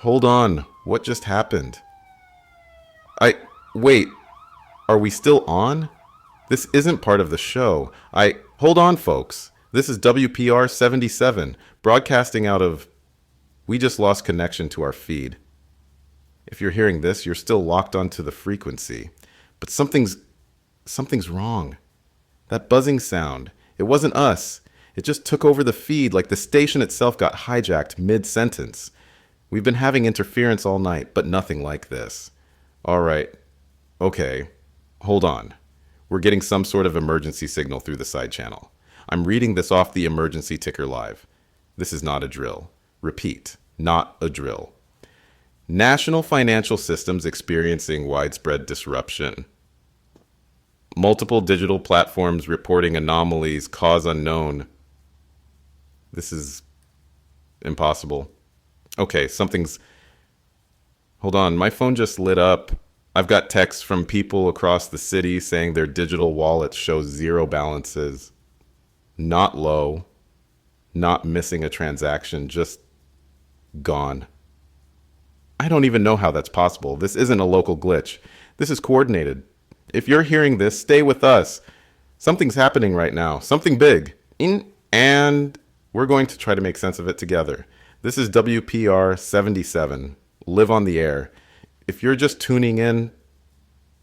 Hold on. What just happened? Wait. Are we still on? This isn't part of the show. Hold on, folks. This is WPR 77, broadcasting out of... We just lost connection to our feed. If you're hearing this, you're still locked onto the frequency. But something's wrong. That buzzing sound, it wasn't us. It just took over the feed like the station itself got hijacked mid-sentence. We've been having interference all night, but nothing like this. All right. Okay. Hold on. We're getting some sort of emergency signal through the side channel. I'm reading this off the emergency ticker live. This is not a drill. Repeat, not a drill. National financial systems experiencing widespread disruption. Multiple digital platforms reporting anomalies, cause unknown. This is impossible. Okay, Hold on, my phone just lit up. I've got texts from people across the city saying their digital wallets show zero balances. Not low. Not missing a transaction, just gone. I don't even know how that's possible. This isn't a local glitch. This is coordinated. If you're hearing this, stay with us. Something's happening right now. Something big. And we're going to try to make sense of it together. This is WPR 77. Live on the air. If you're just tuning in,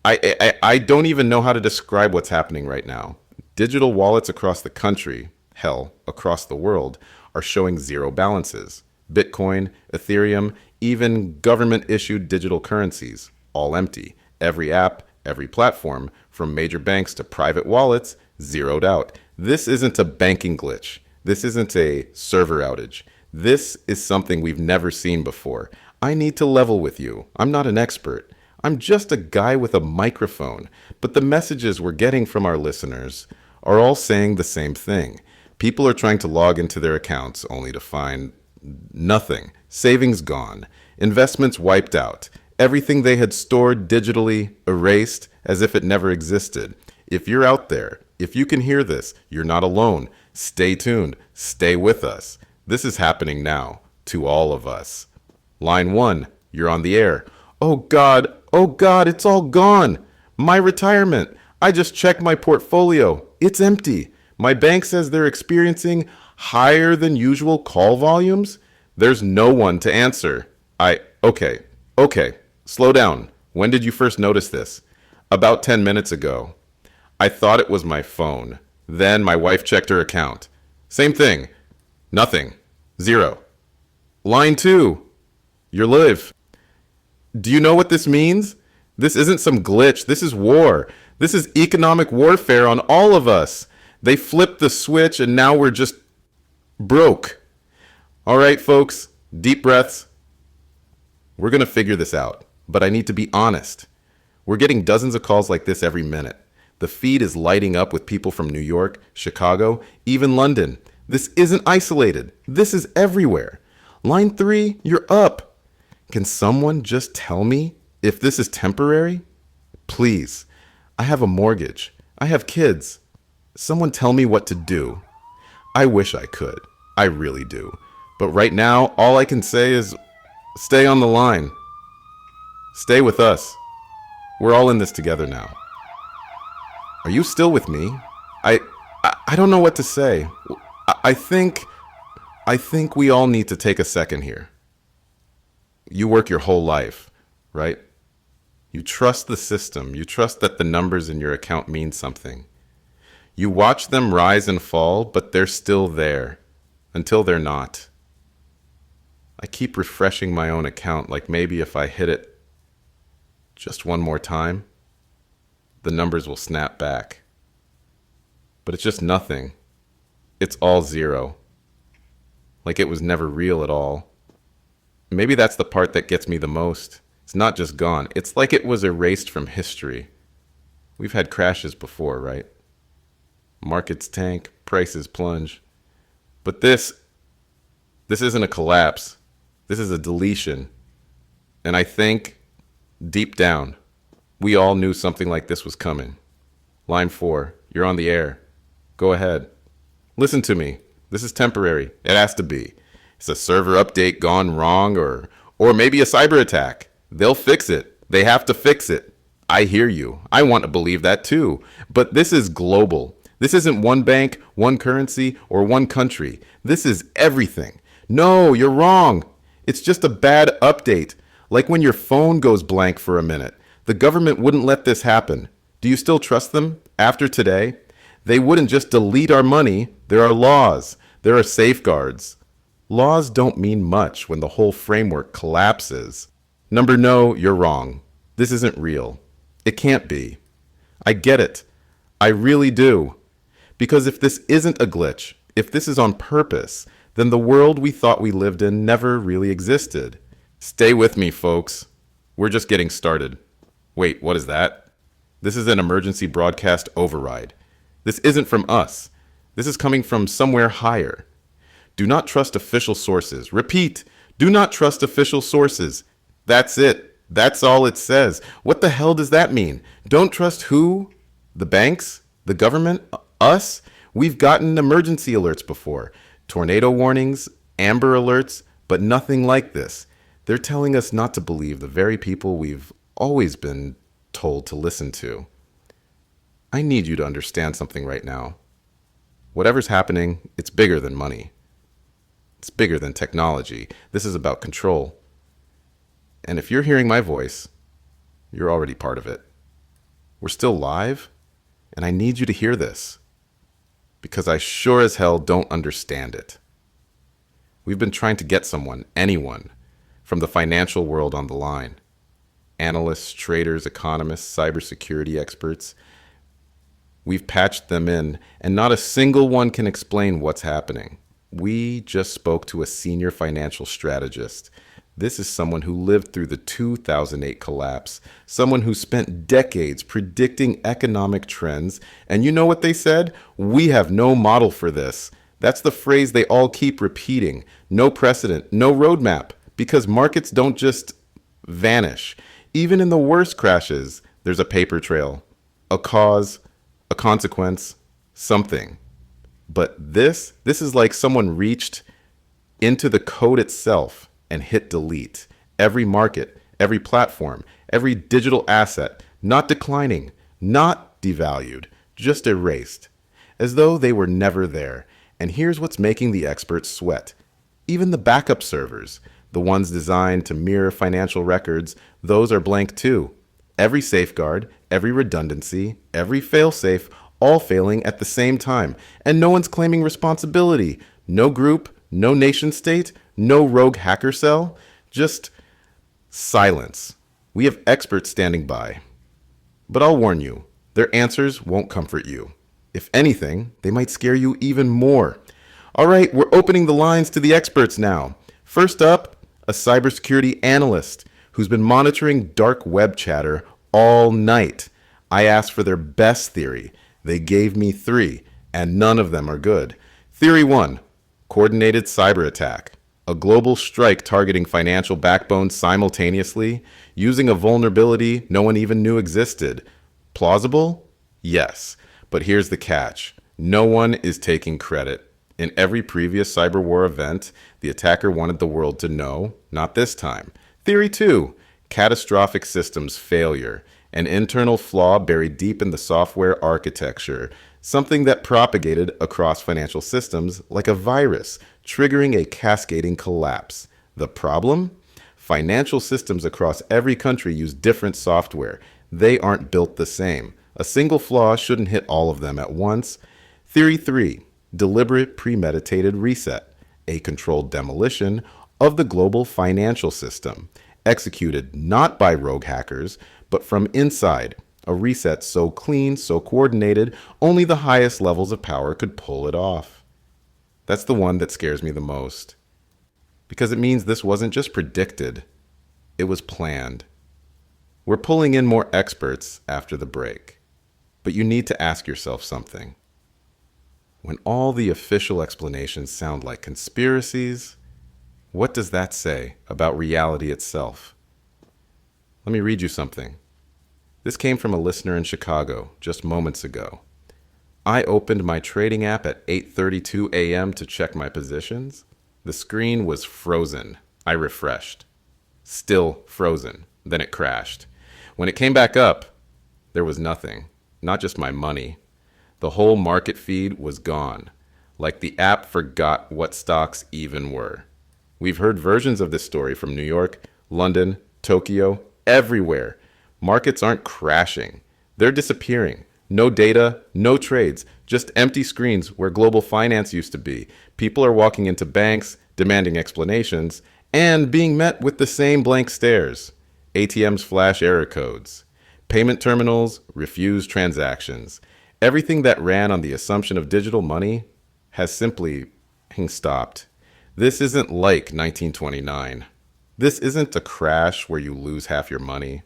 I don't even know how to describe what's happening right now. Digital wallets across the country, hell, across the world, are showing zero balances. Bitcoin, Ethereum, even government-issued digital currencies, all empty. Every app, every platform, from major banks to private wallets, zeroed out. This isn't a banking glitch. This isn't a server outage. This is something we've never seen before. I need to level with you. I'm not an expert. I'm just a guy with a microphone. But the messages we're getting from our listeners are all saying the same thing. People are trying to log into their accounts only to find nothing. Savings gone. Investments wiped out. Everything they had stored digitally erased as if it never existed. If you're out there, if you can hear this, you're not alone. Stay tuned. Stay with us. This is happening now to all of us. Line 1, you're on the air. Oh God, it's all gone. My retirement. I just checked my portfolio. It's empty. My bank says they're experiencing higher than usual call volumes. There's no one to answer. Okay, slow down. When did you first notice this? About 10 minutes ago. I thought it was my phone. Then my wife checked her account. Same thing. Nothing. Zero. Line 2. You're live. Do you know what this means? This isn't some glitch. This is war. This is economic warfare on all of us. They flipped the switch and now we're just broke. All right, folks, deep breaths. We're going to figure this out, but I need to be honest. We're getting dozens of calls like this every minute. The feed is lighting up with people from New York, Chicago, even London. This isn't isolated. This is everywhere. Line 3, you're up. Can someone just tell me if this is temporary? Please. I have a mortgage. I have kids. Someone tell me what to do. I wish I could. I really do. But right now, all I can say is stay on the line. Stay with us. We're all in this together now. Are you still with me? I don't know what to say. I think we all need to take a second here. You work your whole life, right? You trust the system. You trust that the numbers in your account mean something. You watch them rise and fall, but they're still there until they're not. I keep refreshing my own account, like maybe if I hit it just one more time, the numbers will snap back. But it's just nothing. It's all zero. Like it was never real at all. Maybe that's the part that gets me the most. It's not just gone. It's like it was erased from history. We've had crashes before, right? Markets tank, prices plunge. But this isn't a collapse. This is a deletion. And I think, deep down, we all knew something like this was coming. Line 4, you're on the air. Go ahead. Listen to me. This is temporary. It has to be. It's a server update gone wrong, or Or maybe a cyber attack. They'll fix it. They have to fix it. I hear you. I want to believe that too. But this is global. This isn't one bank, one currency, or one country. This is everything. No, you're wrong. It's just a bad update. Like when your phone goes blank for a minute. The government wouldn't let this happen. Do you still trust them after today? They wouldn't just delete our money. There are laws. There are safeguards. Laws don't mean much when the whole framework collapses. No, you're wrong. This isn't real. It can't be. I get it. I really do. Because if this isn't a glitch, if this is on purpose, then the world we thought we lived in never really existed. Stay with me, folks. We're just getting started. Wait, what is that? This is an emergency broadcast override. This isn't from us. This is coming from somewhere higher. Do not trust official sources. Repeat, do not trust official sources. That's it. That's all it says. What the hell does that mean? Don't trust who? The banks? The government? Us? We've gotten emergency alerts before. Tornado warnings, amber alerts, but nothing like this. They're telling us not to believe the very people we've always been told to listen to. I need you to understand something right now. Whatever's happening, it's bigger than money. It's bigger than technology. This is about control. And if you're hearing my voice, you're already part of it. We're still live, and I need you to hear this, because I sure as hell don't understand it. We've been trying to get someone, anyone, from the financial world on the line. Analysts, traders, economists, cybersecurity experts. We've patched them in, and not a single one can explain what's happening. We just spoke to a senior financial strategist. This is someone who lived through the 2008 collapse, someone who spent decades predicting economic trends, and you know what they said? We have no model for this. That's the phrase they all keep repeating. No precedent, no roadmap, because markets don't just vanish. Even in the worst crashes, there's a paper trail, a cause, a consequence, something. But this is like someone reached into the code itself and hit delete. Every market, every platform, every digital asset, not declining, not devalued, just erased, as though they were never there. And here's what's making the experts sweat. Even the backup servers, the ones designed to mirror financial records, those are blank too. Every safeguard, every redundancy, every failsafe, all failing at the same time. And no one's claiming responsibility. No group, no nation state, no rogue hacker cell, just silence. We have experts standing by. But I'll warn you, their answers won't comfort you. If anything, they might scare you even more. All right, we're opening the lines to the experts now. First up, a cybersecurity analyst who's been monitoring dark web chatter all night. I asked for their best theory. They gave me 3, and none of them are good. Theory 1, coordinated cyber attack. A global strike targeting financial backbones simultaneously, using a vulnerability no one even knew existed. Plausible? Yes. But here's the catch. No one is taking credit. In every previous cyber war event, the attacker wanted the world to know, not this time. Theory 2, catastrophic systems failure. An internal flaw buried deep in the software architecture, something that propagated across financial systems like a virus, triggering a cascading collapse. The problem? Financial systems across every country use different software. They aren't built the same. A single flaw shouldn't hit all of them at once. Theory 3, deliberate premeditated reset, a controlled demolition of the global financial system, executed not by rogue hackers, but from inside. A reset so clean, so coordinated, only the highest levels of power could pull it off. That's the one that scares me the most. Because it means this wasn't just predicted, it was planned. We're pulling in more experts after the break. But you need to ask yourself something. When all the official explanations sound like conspiracies, what does that say about reality itself? Let me read you something. This came from a listener in Chicago just moments ago. I opened my trading app at 8:32 a.m. to check my positions. The screen was frozen. I refreshed. still frozen. Then it crashed. When it came back up, there was nothing, not just my money. The whole market feed was gone, like the app forgot what stocks even were. We've heard versions of this story from New York, London, Tokyo, everywhere. Markets aren't crashing. They're disappearing. No data, no trades, just empty screens where global finance used to be. People are walking into banks, demanding explanations, and being met with the same blank stares. ATMs flash error codes. Payment terminals refuse transactions. Everything that ran on the assumption of digital money has simply stopped. This isn't like 1929. This isn't a crash where you lose half your money.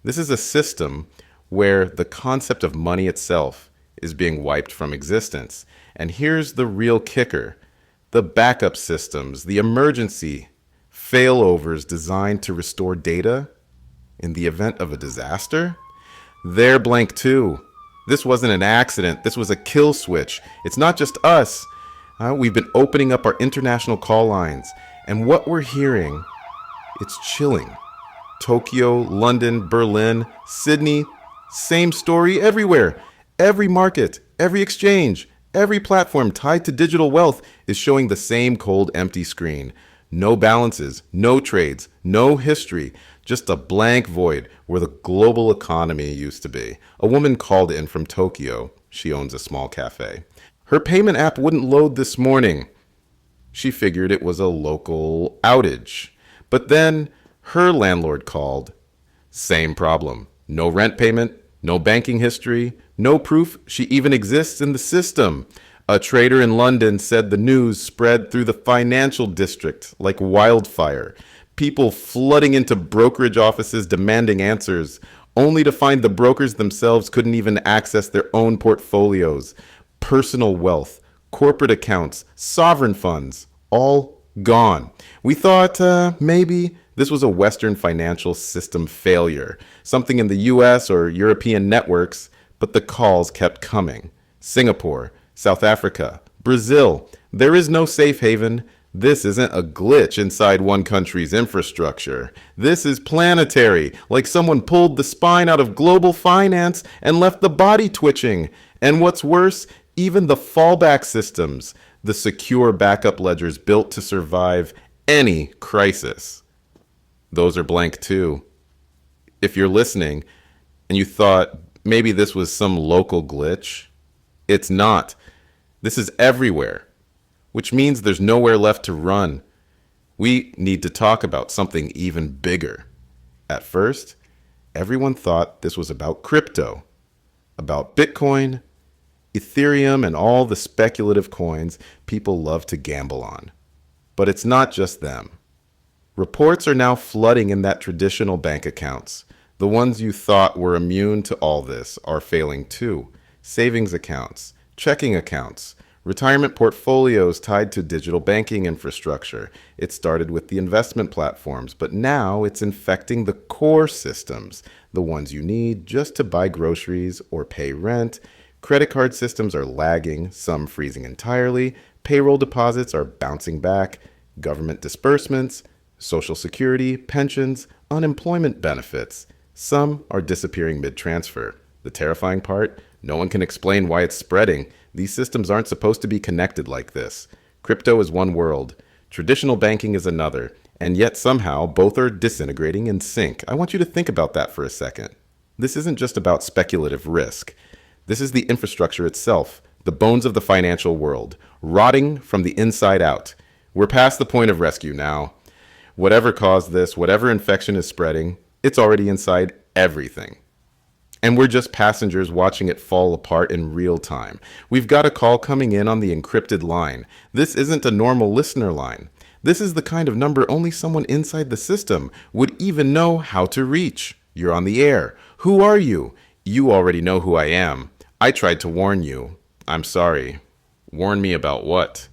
This is a system where the concept of money itself is being wiped from existence. And here's the real kicker. The backup systems, the emergency failovers designed to restore data in the event of a disaster, they're blank too. This wasn't an accident. This was a kill switch. It's not just us. We've been opening up our international call lines. And what we're hearing, it's chilling. Tokyo, London, Berlin, Sydney, same story everywhere. Every market, every exchange, every platform tied to digital wealth is showing the same cold, empty screen. No balances, no trades, no history, just a blank void where the global economy used to be. A woman called in from Tokyo. She owns a small cafe. Her payment app wouldn't load this morning. She figured it was a local outage. But then her landlord called. Same problem. No rent payment, no banking history, no proof she even exists in the system. A trader in London said the news spread through the financial district like wildfire. People flooding into brokerage offices demanding answers, only to find the brokers themselves couldn't even access their own portfolios. Personal wealth, corporate accounts, sovereign funds, all gone. We thought maybe this was a Western financial system failure, something in the US or European networks, but the calls kept coming. Singapore, South Africa, Brazil, there is no safe haven. This isn't a glitch inside one country's infrastructure. This is planetary, like someone pulled the spine out of global finance and left the body twitching. And what's worse, even the fallback systems, the secure backup ledgers built to survive any crisis, those are blank too. If you're listening and you thought maybe this was some local glitch, it's not. This is everywhere, which means there's nowhere left to run. We need to talk about something even bigger. At first, everyone thought this was about crypto, about Bitcoin, Ethereum, and all the speculative coins people love to gamble on. But it's not just them. Reports are now flooding in that traditional bank accounts. The ones you thought were immune to all this are failing too. Savings accounts, checking accounts, retirement portfolios tied to digital banking infrastructure. It started with the investment platforms, but now it's infecting the core systems, the ones you need just to buy groceries or pay rent. Credit card systems are lagging, some freezing entirely. Payroll deposits are bouncing back. Government disbursements, Social Security, pensions, unemployment benefits. Some are disappearing mid-transfer. The terrifying part? No one can explain why it's spreading. These systems aren't supposed to be connected like this. Crypto is one world. Traditional banking is another. And yet somehow both are disintegrating in sync. I want you to think about that for a second. This isn't just about speculative risk. This is the infrastructure itself, the bones of the financial world, rotting from the inside out. We're past the point of rescue now. Whatever caused this, whatever infection is spreading, it's already inside everything. And we're just passengers watching it fall apart in real time. We've got a call coming in on the encrypted line. This isn't a normal listener line. This is the kind of number only someone inside the system would even know how to reach. You're on the air. Who are you? You already know who I am. I tried to warn you. I'm sorry. Warn me about what?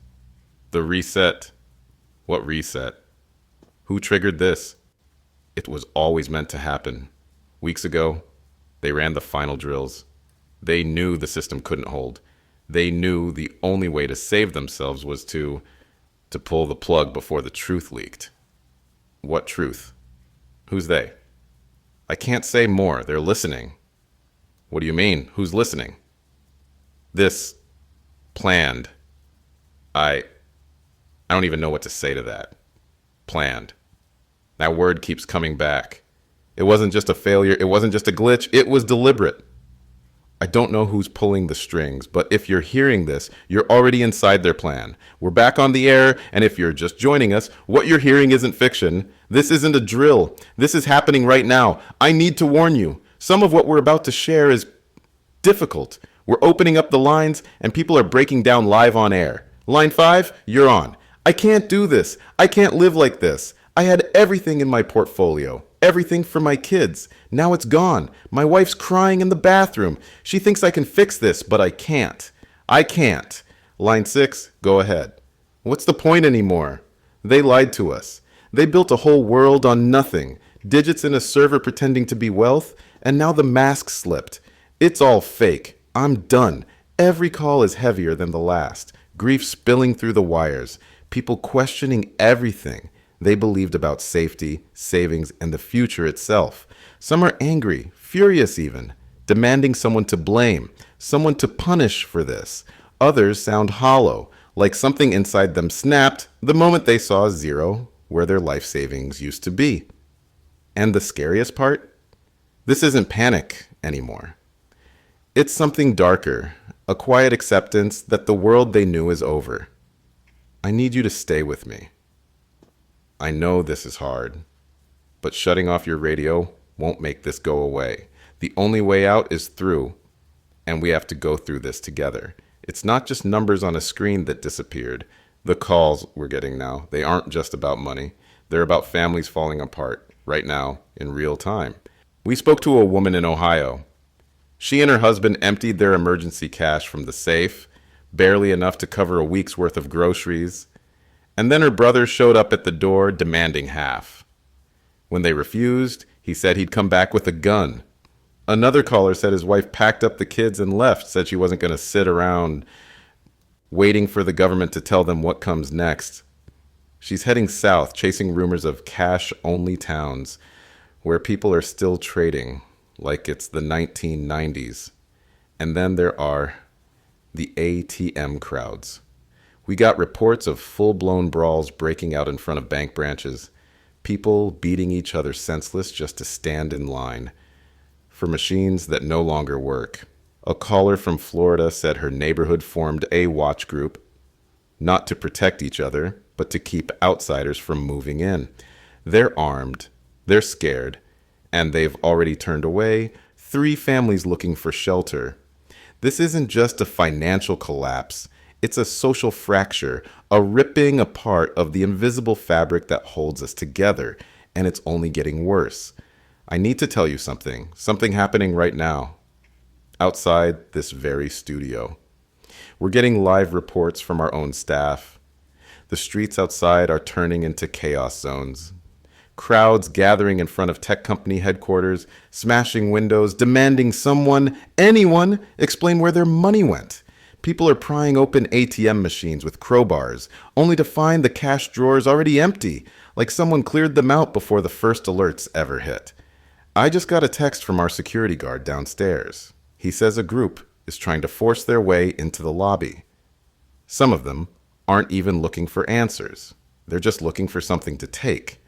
The reset. What reset? Who triggered this? It was always meant to happen. Weeks ago, they ran the final drills. They knew the system couldn't hold. They knew the only way to save themselves was to pull the plug before the truth leaked. What truth? Who's they? I can't say more. They're listening. What do you mean? Who's listening? This planned. I don't even know what to say to that. Planned. That word keeps coming back. It wasn't just a failure. It wasn't just a glitch. It was deliberate. I don't know who's pulling the strings, but if you're hearing this, you're already inside their plan. We're back on the air, and if you're just joining us, what you're hearing isn't fiction. This isn't a drill. This is happening right now. I need to warn you. Some of what we're about to share is difficult. We're opening up the lines, and people are breaking down live on air. Line 5, you're on. I can't do this. I can't live like this. I had everything in my portfolio. Everything for my kids. Now it's gone. My wife's crying in the bathroom. She thinks I can fix this, but I can't. I can't. Line 6, go ahead. What's the point anymore? They lied to us. They built a whole world on nothing. Digits in a server pretending to be wealth, and now the mask slipped. It's all fake. I'm done. Every call is heavier than the last. Grief spilling through the wires. People questioning everything they believed about safety, savings, and the future itself. Some are angry, furious even, demanding someone to blame, someone to punish for this. Others sound hollow, like something inside them snapped the moment they saw zero where their life savings used to be. And the scariest part? This isn't panic anymore. It's something darker, a quiet acceptance that the world they knew is over. I need you to stay with me. I know this is hard, but shutting off your radio won't make this go away. The only way out is through, and we have to go through this together. It's not just numbers on a screen that disappeared. The calls we're getting now, they aren't just about money. They're about families falling apart right now in real time. We spoke to a woman in Ohio. She and her husband emptied their emergency cash from the safe, barely enough to cover a week's worth of groceries. And then her brother showed up at the door demanding half. When they refused, he said he'd come back with a gun. Another caller said his wife packed up the kids and left, said she wasn't going to sit around waiting for the government to tell them what comes next. She's heading south, chasing rumors of cash-only towns where people are still trading like it's the 1990s. And then there are the ATM crowds. We got reports of full-blown brawls breaking out in front of bank branches, people beating each other senseless just to stand in line for machines that no longer work. A caller from Florida said her neighborhood formed a watch group, not to protect each other, but to keep outsiders from moving in. They're armed, they're scared, and they've already turned away 3 families looking for shelter. This isn't just a financial collapse. It's a social fracture, a ripping apart of the invisible fabric that holds us together, and it's only getting worse. I need to tell you something happening right now, outside this very studio. We're getting live reports from our own staff. The streets outside are turning into chaos zones. Crowds gathering in front of tech company headquarters, smashing windows, demanding someone, anyone, explain where their money went. People are prying open ATM machines with crowbars, only to find the cash drawers already empty, like someone cleared them out before the first alerts ever hit. I just got a text from our security guard downstairs. He says a group is trying to force their way into the lobby. Some of them aren't even looking for answers. They're just looking for something to take.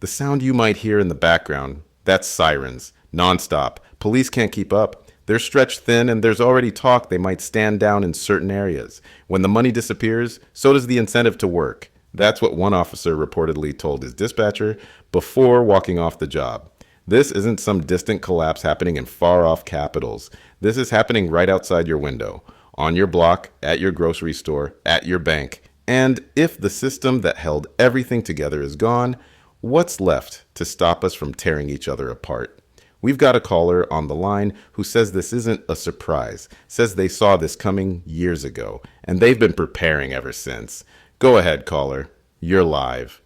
The sound you might hear in the background, that's sirens, nonstop. Police can't keep up. They're stretched thin, and there's already talk they might stand down in certain areas. When the money disappears, so does the incentive to work. That's what one officer reportedly told his dispatcher before walking off the job. This isn't some distant collapse happening in far-off capitals. This is happening right outside your window, on your block, at your grocery store, at your bank. And if the system that held everything together is gone, what's left to stop us from tearing each other apart? We've got a caller on the line who says this isn't a surprise, says they saw this coming years ago, and they've been preparing ever since. Go ahead, caller. You're live.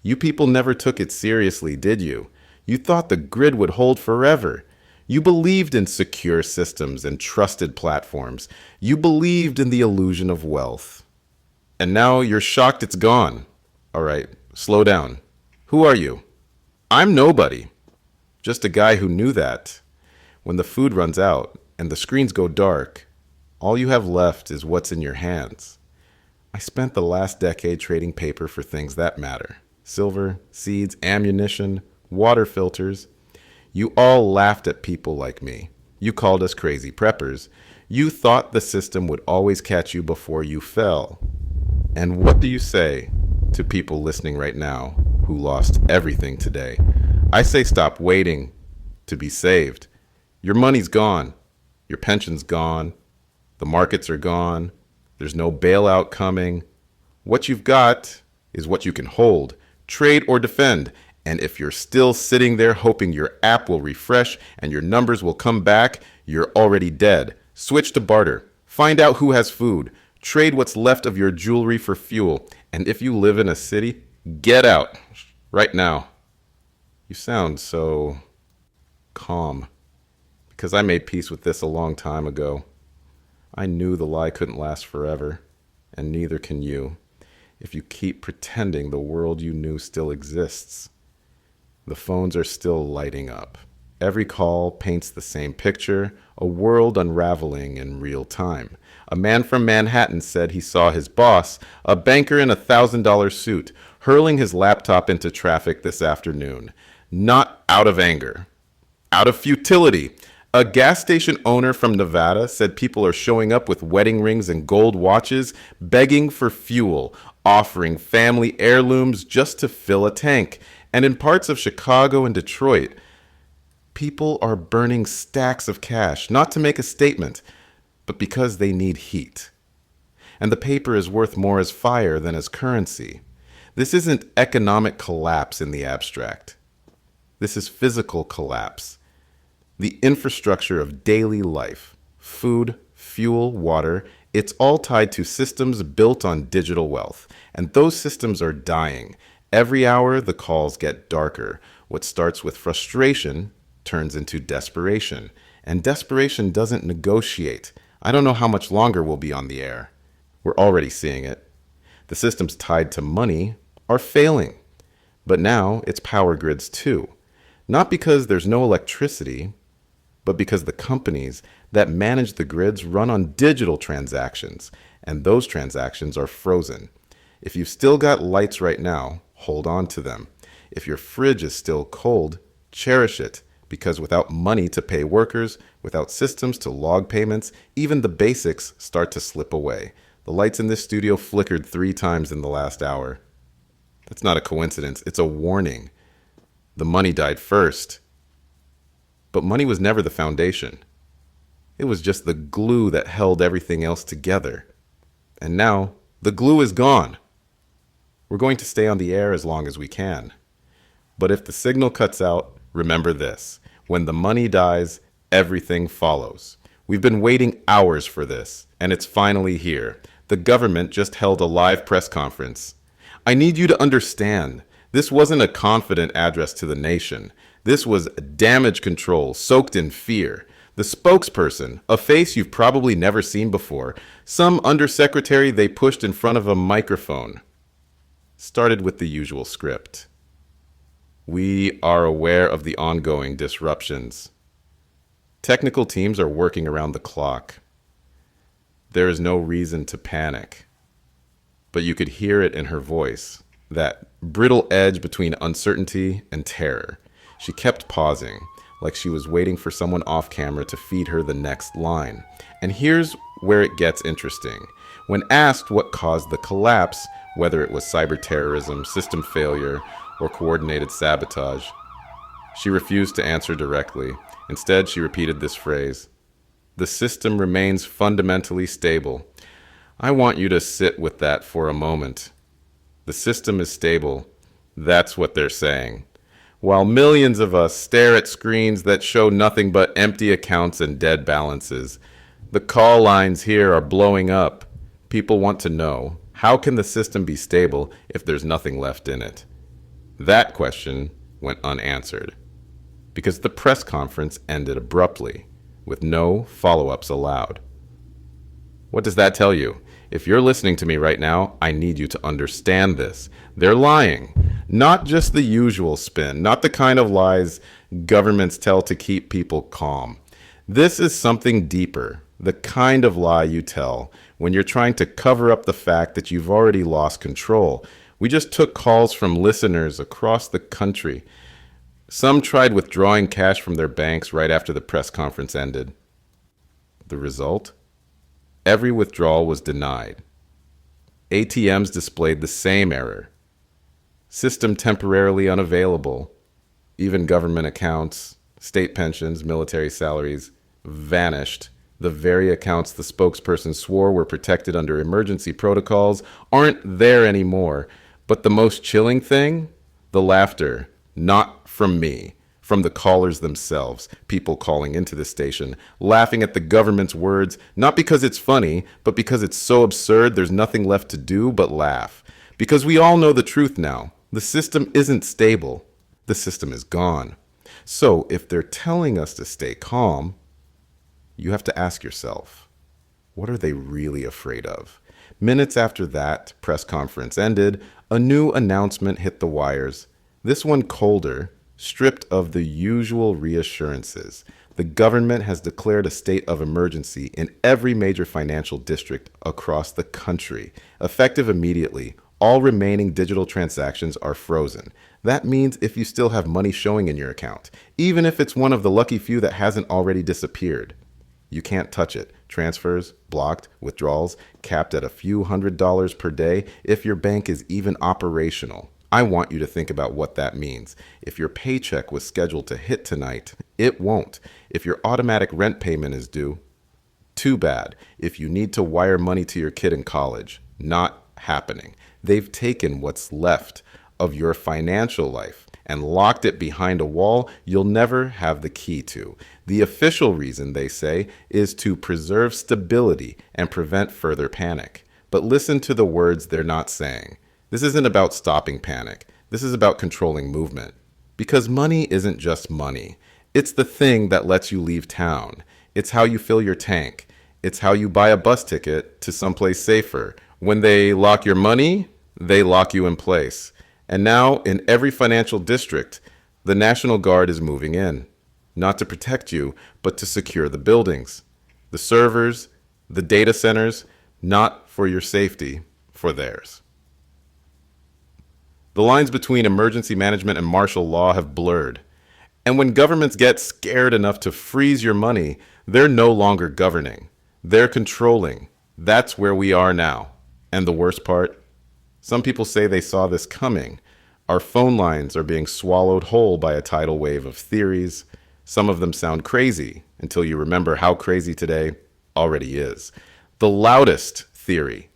You people never took it seriously, did you? You thought the grid would hold forever. You believed in secure systems and trusted platforms. You believed in the illusion of wealth. And now you're shocked it's gone. All right, slow down. Who are you? I'm nobody, just a guy who knew that when the food runs out and the screens go dark, all you have left is what's in your hands. I spent the last decade trading paper for things that matter. Silver, seeds, ammunition, water filters. You all laughed at people like me. You called us crazy preppers. You thought the system would always catch you before you fell. And what do you say to people listening right now who lost everything today? I say stop waiting to be saved. Your money's gone. Your pension's gone. The markets are gone. There's no bailout coming. What you've got is what you can hold, trade, or defend. And if you're still sitting there hoping your app will refresh and your numbers will come back, you're already dead. Switch to barter. Find out who has food. Trade what's left of your jewelry for fuel. And if you live in a city, get out right now. You sound so calm. Because I made peace with this a long time ago. I knew the lie couldn't last forever, and neither can you, if you keep pretending the world you knew still exists. The phones are still lighting up. Every call paints the same picture, a world unraveling in real time. A man from Manhattan said he saw his boss, a banker in a $1,000 suit, hurling his laptop into traffic this afternoon. Not out of anger, out of futility. A gas station owner from Nevada said people are showing up with wedding rings and gold watches, begging for fuel, offering family heirlooms just to fill a tank. And in parts of Chicago and Detroit, people are burning stacks of cash, not to make a statement, but because they need heat. And the paper is worth more as fire than as currency. This isn't economic collapse in the abstract. This is physical collapse. The infrastructure of daily life, food, fuel, water, it's all tied to systems built on digital wealth. And those systems are dying. Every hour, the calls get darker. What starts with frustration turns into desperation. And desperation doesn't negotiate. I don't know how much longer we'll be on the air. We're already seeing it. The systems tied to money are failing. But now it's power grids too. Not because there's no electricity, but because the companies that manage the grids run on digital transactions, and those transactions are frozen. If you've still got lights right now, hold on to them. If your fridge is still cold, cherish it, because without money to pay workers, without systems to log payments, even the basics start to slip away. The lights in this studio flickered 3 times in the last hour. That's not a coincidence, it's a warning. The money died first. But money was never the foundation. It was just the glue that held everything else together. And now, the glue is gone. We're going to stay on the air as long as we can. But if the signal cuts out, remember this. When the money dies, everything follows. We've been waiting hours for this, and it's finally here. The government just held a live press conference. I need you to understand, this wasn't a confident address to the nation. This was damage control soaked in fear. The spokesperson, a face you've probably never seen before, some undersecretary they pushed in front of a microphone, started with the usual script. We are aware of the ongoing disruptions. Technical teams are working around the clock. There is no reason to panic. But you could hear it in her voice, that brittle edge between uncertainty and terror. She kept pausing, like she was waiting for someone off camera to feed her the next line. And here's where it gets interesting. When asked what caused the collapse, whether it was cyber terrorism, system failure, or coordinated sabotage, she refused to answer directly. Instead, she repeated this phrase: "The system remains fundamentally stable." I want you to sit with that for a moment. The system is stable. That's what they're saying. While millions of us stare at screens that show nothing but empty accounts and dead balances, the call lines here are blowing up. People want to know, how can the system be stable if there's nothing left in it? That question went unanswered, because the press conference ended abruptly, with no follow-ups allowed. What does that tell you? If you're listening to me right now, I need you to understand this. They're lying. Not just the usual spin, not the kind of lies governments tell to keep people calm. This is something deeper, the kind of lie you tell when you're trying to cover up the fact that you've already lost control. We just took calls from listeners across the country. Some tried withdrawing cash from their banks right after the press conference ended. The result? Every withdrawal was denied. ATMs displayed the same error. System temporarily unavailable. Even government accounts, state pensions, military salaries vanished. The very accounts the spokesperson swore were protected under emergency protocols aren't there anymore. But the most chilling thing? The laughter. Not from me. From the callers themselves, people calling into the station, laughing at the government's words, not because it's funny, but because it's so absurd there's nothing left to do but laugh. Because we all know the truth now. The system isn't stable. The system is gone. So if they're telling us to stay calm, you have to ask yourself, what are they really afraid of? Minutes after that press conference ended, a new announcement hit the wires. This one colder, stripped of the usual reassurances. The government has declared a state of emergency in every major financial district across the country. Effective immediately, all remaining digital transactions are frozen. That means if you still have money showing in your account, even if it's one of the lucky few that hasn't already disappeared, you can't touch it. Transfers, blocked, withdrawals, capped at a few $100s per day if your bank is even operational. I want you to think about what that means. If your paycheck was scheduled to hit tonight, it won't. If your automatic rent payment is due, too bad. If you need to wire money to your kid in college, not happening. They've taken what's left of your financial life and locked it behind a wall you'll never have the key to. The official reason, they say, is to preserve stability and prevent further panic. But listen to the words they're not saying. This isn't about stopping panic. This is about controlling movement. Because money isn't just money. It's the thing that lets you leave town. It's how you fill your tank. It's how you buy a bus ticket to someplace safer. When they lock your money, they lock you in place. And now, in every financial district, the National Guard is moving in. Not to protect you, but to secure the buildings, the servers, the data centers, not for your safety, for theirs. The lines between emergency management and martial law have blurred. And when governments get scared enough to freeze your money, they're no longer governing. They're controlling. That's where we are now. And the worst part? Some people say they saw this coming. Our phone lines are being swallowed whole by a tidal wave of theories. Some of them sound crazy until you remember how crazy today already is. The loudest theory,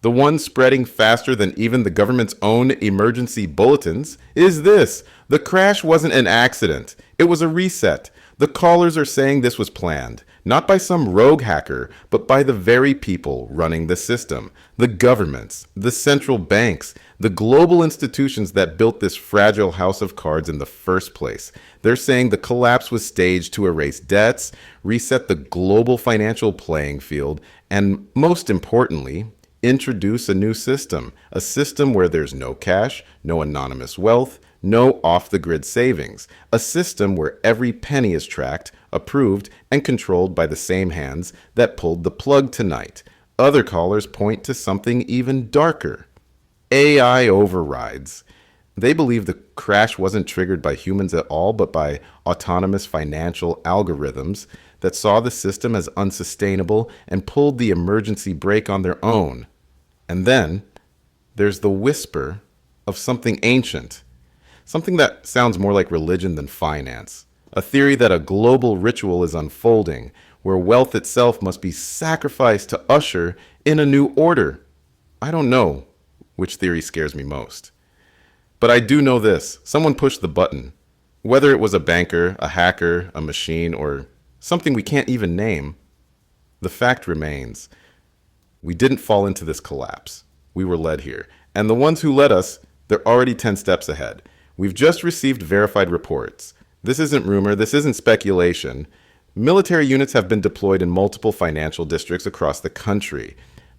the one spreading faster than even the government's own emergency bulletins, is this. The crash wasn't an accident. It was a reset. The callers are saying this was planned, not by some rogue hacker, but by the very people running the system. The governments, the central banks, the global institutions that built this fragile house of cards in the first place. They're saying the collapse was staged to erase debts, reset the global financial playing field, and most importantly, introduce a new system, a system where there's no cash, no anonymous wealth, no off-the-grid savings, a system where every penny is tracked, approved, and controlled by the same hands that pulled the plug tonight. Other callers point to something even darker. AI overrides. They believe the crash wasn't triggered by humans at all, but by autonomous financial algorithms that saw the system as unsustainable and pulled the emergency brake on their own. And then there's the whisper of something ancient, something that sounds more like religion than finance, a theory that a global ritual is unfolding, where wealth itself must be sacrificed to usher in a new order. I don't know which theory scares me most. But I do know this. Someone pushed the button. Whether it was a banker, a hacker, a machine, or something we can't even name, the fact remains. We didn't fall into this collapse. We were led here. And the ones who led us, they're already 10 steps ahead. We've just received verified reports. This isn't rumor. This isn't speculation. Military units have been deployed in multiple financial districts across the country.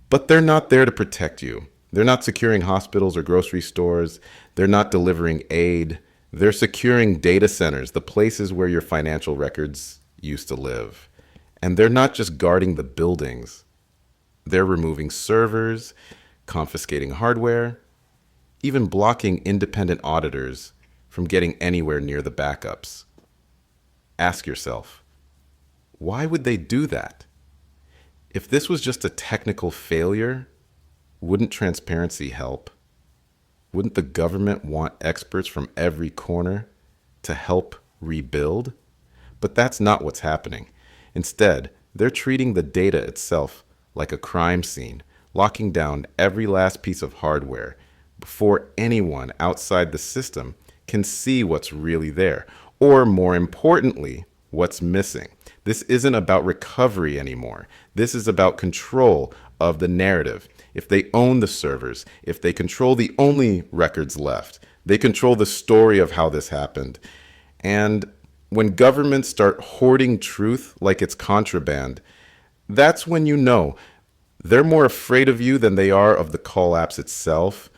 But they're not there to protect you. They're not securing hospitals or grocery stores. They're not delivering aid. They're securing data centers, the places where your financial records used to live. And they're not just guarding the buildings. They're removing servers, confiscating hardware, even blocking independent auditors from getting anywhere near the backups. Ask yourself, why would they do that? If this was just a technical failure, wouldn't transparency help? Wouldn't the government want experts from every corner to help rebuild? But that's not what's happening. Instead, they're treating the data itself like a crime scene, locking down every last piece of hardware before anyone outside the system can see what's really there, or more importantly, what's missing. This isn't about recovery anymore. This is about control of the narrative. If they own the servers, if they control the only records left, they control the story of how this happened. And when governments start hoarding truth like it's contraband, that's when you know they're more afraid of you than they are of the collapse itself.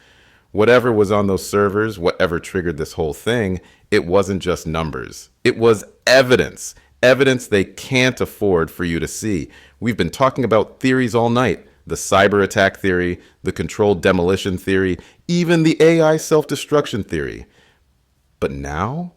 Whatever was on those servers, whatever triggered this whole thing, it wasn't just numbers. It was evidence. Evidence they can't afford for you to see. We've been talking about theories all night. The cyberattack theory, the controlled demolition theory, even the AI self-destruction theory. But now,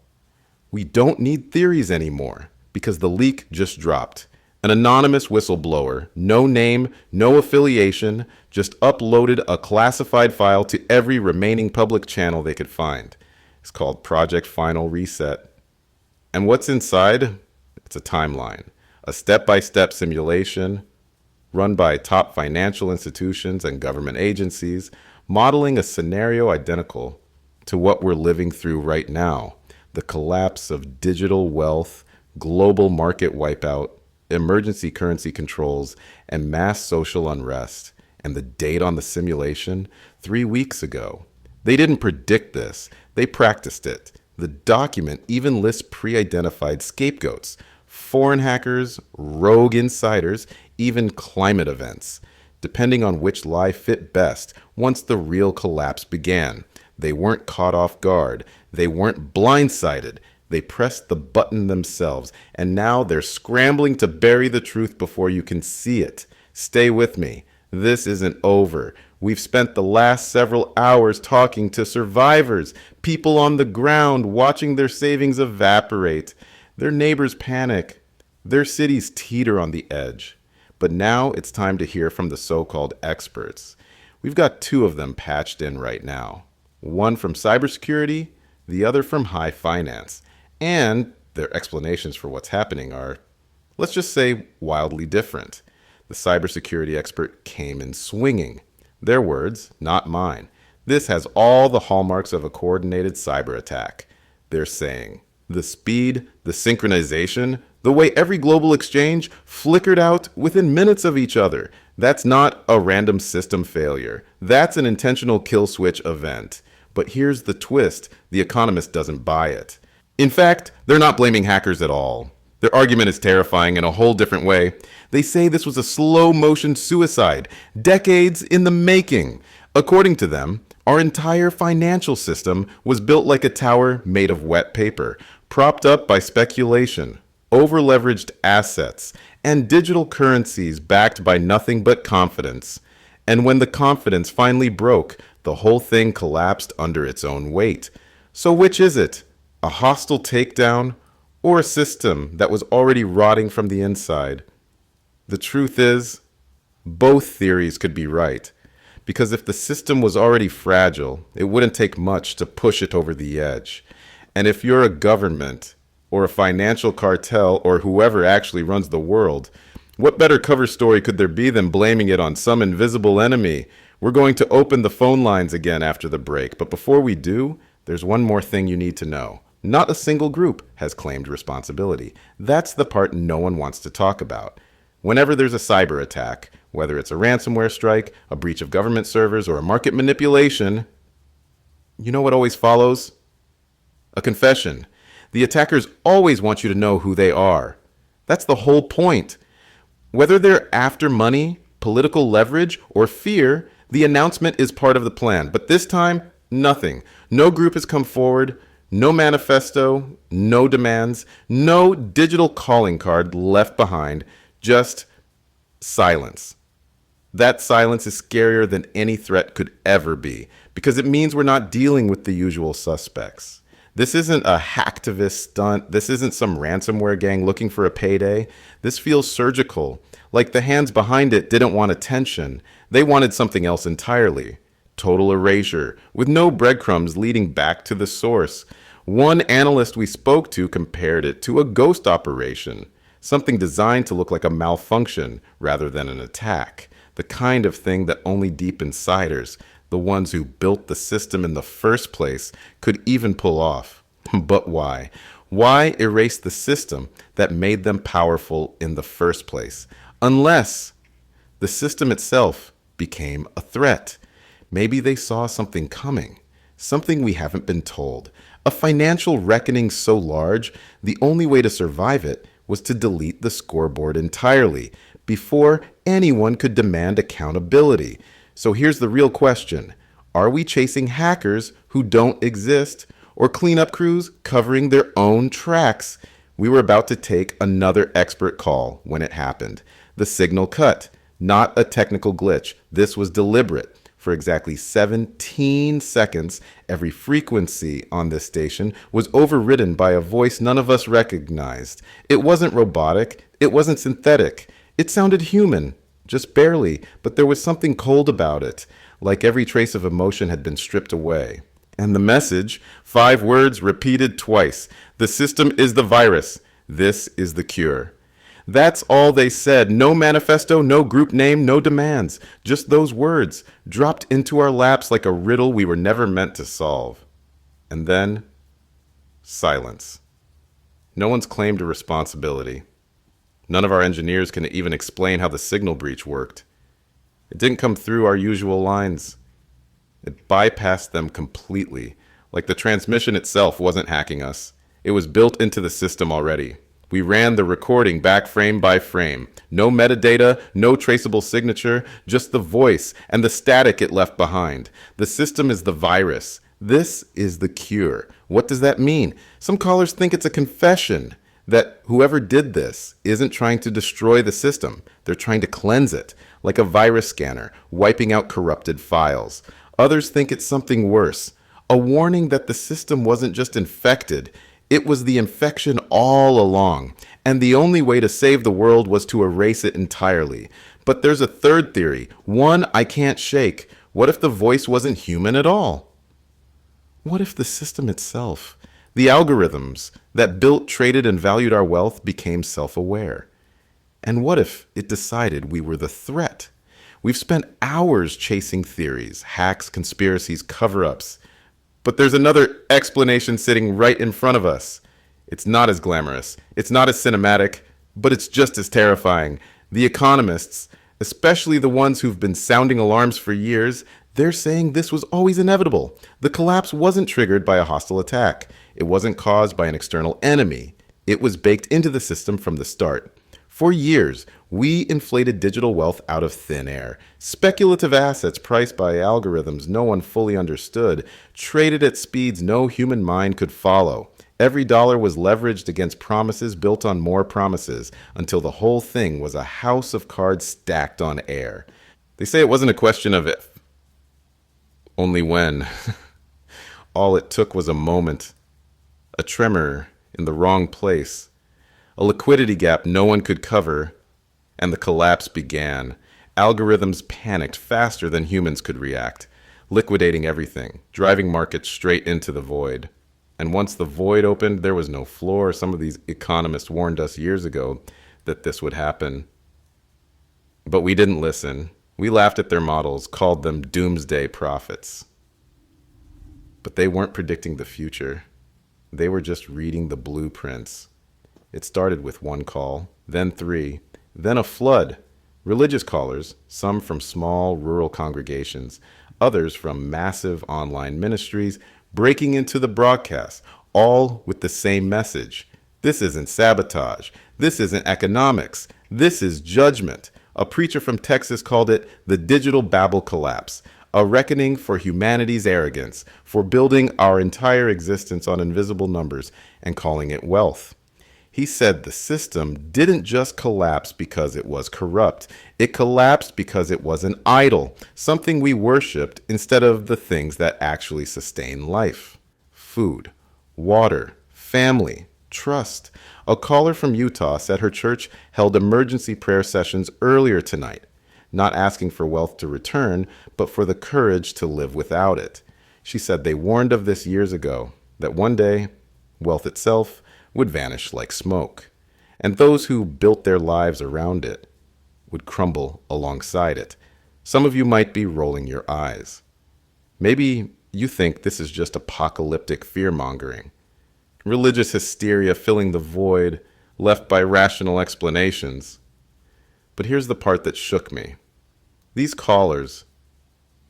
we don't need theories anymore because the leak just dropped. An anonymous whistleblower, no name, no affiliation, just uploaded a classified file to every remaining public channel they could find. It's called Project Final Reset. And what's inside? It's a timeline, a step-by-step simulation run by top financial institutions and government agencies, modeling a scenario identical to what we're living through right now: the collapse of digital wealth, global market wipeout, emergency currency controls, and mass social unrest. And the date on the simulation, 3 weeks ago. They didn't predict this, they practiced it. The document even lists pre-identified scapegoats: foreign hackers, rogue insiders, even climate events, depending on which lie fit best once the real collapse began. They weren't caught off guard. They weren't blindsided. They pressed the button themselves, and now they're scrambling to bury the truth before you can see it. Stay with me. This isn't over. We've spent the last several hours talking to survivors, people on the ground watching their savings evaporate, their neighbors panic, their cities teeter on the edge. But now it's time to hear from the so-called experts. We've got two of them patched in right now. One from cybersecurity, the other from high finance. And their explanations for what's happening are, let's just say, wildly different. The cybersecurity expert came in swinging. Their words, not mine. This has all the hallmarks of a coordinated cyber attack. They're saying the speed, the synchronization, the way every global exchange flickered out within minutes of each other. That's not a random system failure. That's an intentional kill switch event. But here's the twist: The Economist doesn't buy it. In fact, they're not blaming hackers at all. Their argument is terrifying in a whole different way. They say this was a slow-motion suicide, decades in the making. According to them, our entire financial system was built like a tower made of wet paper, propped up by speculation, over-leveraged assets, and digital currencies backed by nothing but confidence. And when the confidence finally broke, the whole thing collapsed under its own weight. So which is it? A hostile takedown, or a system that was already rotting from the inside? The truth is, both theories could be right. Because if the system was already fragile, it wouldn't take much to push it over the edge. And if you're a government, or a financial cartel, or whoever actually runs the world, what better cover story could there be than blaming it on some invisible enemy? We're going to open the phone lines again after the break, but before we do, there's one more thing you need to know. Not a single group has claimed responsibility. That's the part no one wants to talk about. Whenever there's a cyber attack, whether it's a ransomware strike, a breach of government servers, or a market manipulation, you know what always follows? A confession. The attackers always want you to know who they are. That's the whole point. Whether they're after money, political leverage, or fear, the announcement is part of the plan. But this time, nothing. No group has come forward, no manifesto, no demands, no digital calling card left behind, just silence. That silence is scarier than any threat could ever be, because it means we're not dealing with the usual suspects. This isn't a hacktivist stunt. This isn't some ransomware gang looking for a payday. This feels surgical, like the hands behind it didn't want attention. They wanted something else entirely. Total erasure, with no breadcrumbs leading back to the source. One analyst we spoke to compared it to a ghost operation, something designed to look like a malfunction rather than an attack. The kind of thing that only deep insiders, the ones who built the system in the first place, could even pull off. But why? Why erase the system that made them powerful in the first place? Unless the system itself became a threat. Maybe they saw something coming, something we haven't been told. A financial reckoning so large, the only way to survive it was to delete the scoreboard entirely before anyone could demand accountability. So here's the real question. Are we chasing hackers who don't exist, or cleanup crews covering their own tracks? We were about to take another expert call when it happened. The signal cut, not a technical glitch. This was deliberate. For exactly 17 seconds, every frequency on this station was overridden by a voice none of us recognized. It wasn't robotic. It wasn't synthetic. It sounded human, just barely, but there was something cold about it, like every trace of emotion had been stripped away. And the message, 5 words repeated twice. The system is the virus. This is the cure. That's all they said. No manifesto, no group name, no demands. Just those words, dropped into our laps like a riddle we were never meant to solve. And then, silence. No one's claimed a responsibility. None of our engineers can even explain how the signal breach worked. It didn't come through our usual lines. It bypassed them completely, like the transmission itself wasn't hacking us. It was built into the system already. We ran the recording back frame by frame. No metadata, no traceable signature, just the voice and the static it left behind. The system is the virus. This is the cure. What does that mean? Some callers think it's a confession that whoever did this isn't trying to destroy the system. They're trying to cleanse it, like a virus scanner, wiping out corrupted files. Others think it's something worse, a warning that the system wasn't just infected, it was the infection all along, and the only way to save the world was to erase it entirely. But there's a third theory, one I can't shake. What if the voice wasn't human at all? What if the system itself, the algorithms that built, traded, and valued our wealth became self-aware? And what if it decided we were the threat? We've spent hours chasing theories, hacks, conspiracies, cover-ups. But there's another explanation sitting right in front of us. It's not as glamorous, it's not as cinematic, but it's just as terrifying. The economists, especially the ones who've been sounding alarms for years, they're saying this was always inevitable. The collapse wasn't triggered by a hostile attack. It wasn't caused by an external enemy. It was baked into the system from the start. For years, we inflated digital wealth out of thin air. Speculative assets priced by algorithms no one fully understood, traded at speeds no human mind could follow. Every dollar was leveraged against promises built on more promises, until the whole thing was a house of cards stacked on air. They say it wasn't a question of if, only when. All it took was a moment, a tremor in the wrong place, a liquidity gap no one could cover, and the collapse began. Algorithms panicked faster than humans could react, liquidating everything, driving markets straight into the void. And once the void opened, there was no floor. Some of these economists warned us years ago that this would happen. But we didn't listen. We laughed at their models, called them doomsday prophets. But they weren't predicting the future. They were just reading the blueprints. It started with 1 call, then 3, then a flood. Religious callers, some from small rural congregations, others from massive online ministries, breaking into the broadcast, all with the same message. This isn't sabotage. This isn't economics. This is judgment. A preacher from Texas called it the digital Babel collapse, a reckoning for humanity's arrogance, for building our entire existence on invisible numbers and calling it wealth. He said the system didn't just collapse because it was corrupt. It collapsed because it was an idol, something we worshipped instead of the things that actually sustain life. Food, water, family, trust. A caller from Utah said her church held emergency prayer sessions earlier tonight, not asking for wealth to return, but for the courage to live without it. She said they warned of this years ago, that one day, wealth itself would vanish like smoke, and those who built their lives around it would crumble alongside it. Some of you might be rolling your eyes. Maybe you think this is just apocalyptic fear-mongering, religious hysteria filling the void left by rational explanations. But here's the part that shook me. These callers,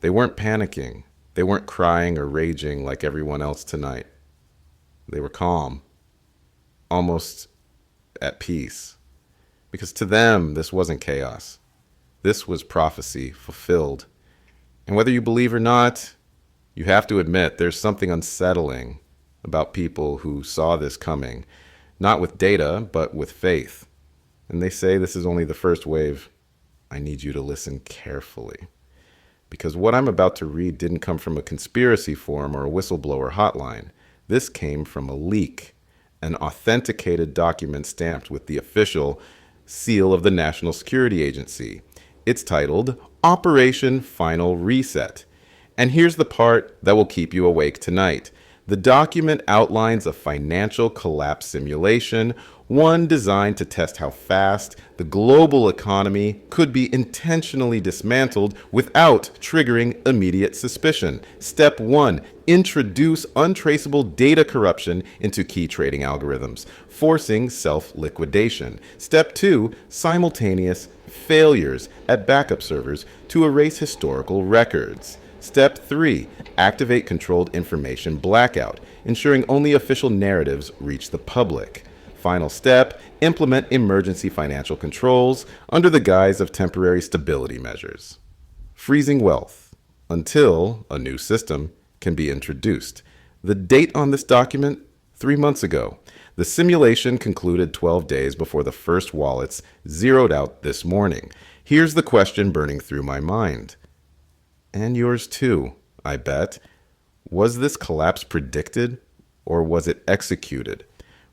they weren't panicking. They weren't crying or raging like everyone else tonight. They were calm, almost at peace. Because to them, this wasn't chaos. This was prophecy fulfilled. And whether you believe or not, you have to admit there's something unsettling about people who saw this coming, not with data, but with faith. And they say this is only the first wave. I need you to listen carefully. Because what I'm about to read didn't come from a conspiracy forum or a whistleblower hotline. This came from a leak, an authenticated document stamped with the official seal of the National Security Agency. It's titled Operation Final Reset. And here's the part that will keep you awake tonight. The document outlines a financial collapse simulation, one designed to test how fast the global economy could be intentionally dismantled without triggering immediate suspicion. Step 1, introduce untraceable data corruption into key trading algorithms, forcing self-liquidation. Step 2, simultaneous failures at backup servers to erase historical records. Step 3, activate controlled information blackout, ensuring only official narratives reach the public. Final step, implement emergency financial controls under the guise of temporary stability measures. Freezing wealth until a new system can be introduced. The date on this document, 3 months ago. The simulation concluded 12 days before the first wallets zeroed out this morning. Here's the question burning through my mind. And yours too, I bet. Was this collapse predicted, or was it executed?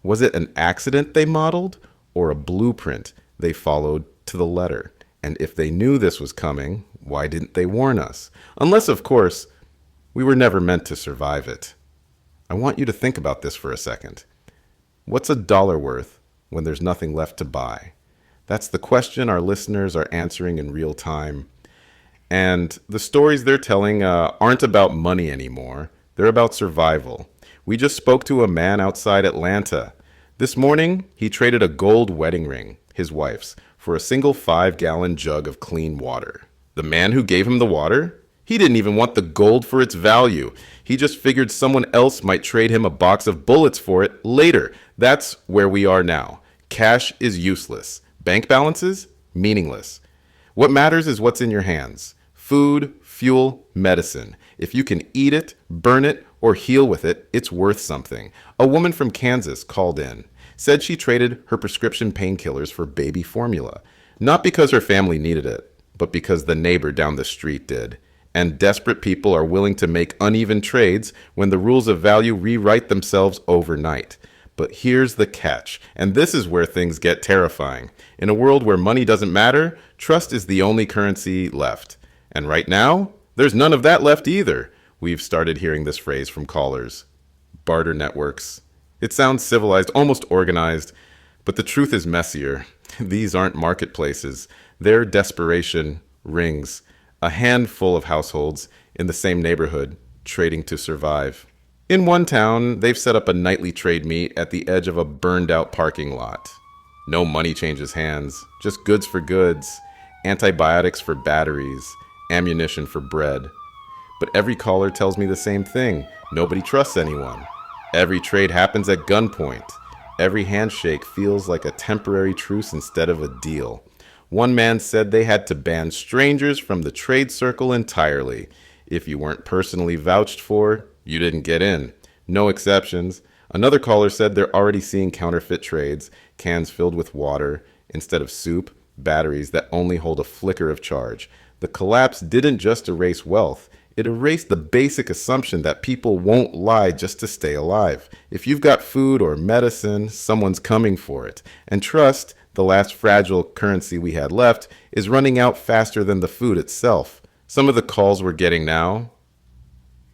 Was it an accident they modeled, or a blueprint they followed to the letter? And if they knew this was coming, why didn't they warn us? Unless, of course, we were never meant to survive it. I want you to think about this for a second. What's $1 worth when there's nothing left to buy? That's the question our listeners are answering in real time. And the stories they're telling aren't about money anymore. They're about survival. We just spoke to a man outside Atlanta. This morning, he traded a gold wedding ring, his wife's, for a single 5-gallon jug of clean water. The man who gave him the water? He didn't even want the gold for its value. He just figured someone else might trade him a box of bullets for it later. That's where we are now. Cash is useless. Bank balances? Meaningless. What matters is what's in your hands. Food, fuel, medicine. If you can eat it, burn it, or heal with it, it's worth something. A woman from Kansas called in, said she traded her prescription painkillers for baby formula. Not because her family needed it, but because the neighbor down the street did. And desperate people are willing to make uneven trades when the rules of value rewrite themselves overnight. But here's the catch, and this is where things get terrifying. In a world where money doesn't matter, trust is the only currency left. And right now, there's none of that left either. We've started hearing this phrase from callers. Barter networks. It sounds civilized, almost organized, but the truth is messier. These aren't marketplaces. They're desperation rings. A handful of households in the same neighborhood trading to survive. In one town, they've set up a nightly trade meet at the edge of a burned-out parking lot. No money changes hands, just goods for goods, antibiotics for batteries, ammunition for bread. But every caller tells me the same thing. Nobody trusts anyone. Every trade happens at gunpoint. Every handshake feels like a temporary truce instead of a deal. One man said they had to ban strangers from the trade circle entirely. If you weren't personally vouched for, you didn't get in. No exceptions. Another caller said they're already seeing counterfeit trades, cans filled with water instead of soup, batteries that only hold a flicker of charge. The collapse didn't just erase wealth. It erased the basic assumption that people won't lie just to stay alive. If you've got food or medicine, someone's coming for it. And trust, the last fragile currency we had left, is running out faster than the food itself. Some of the calls we're getting now,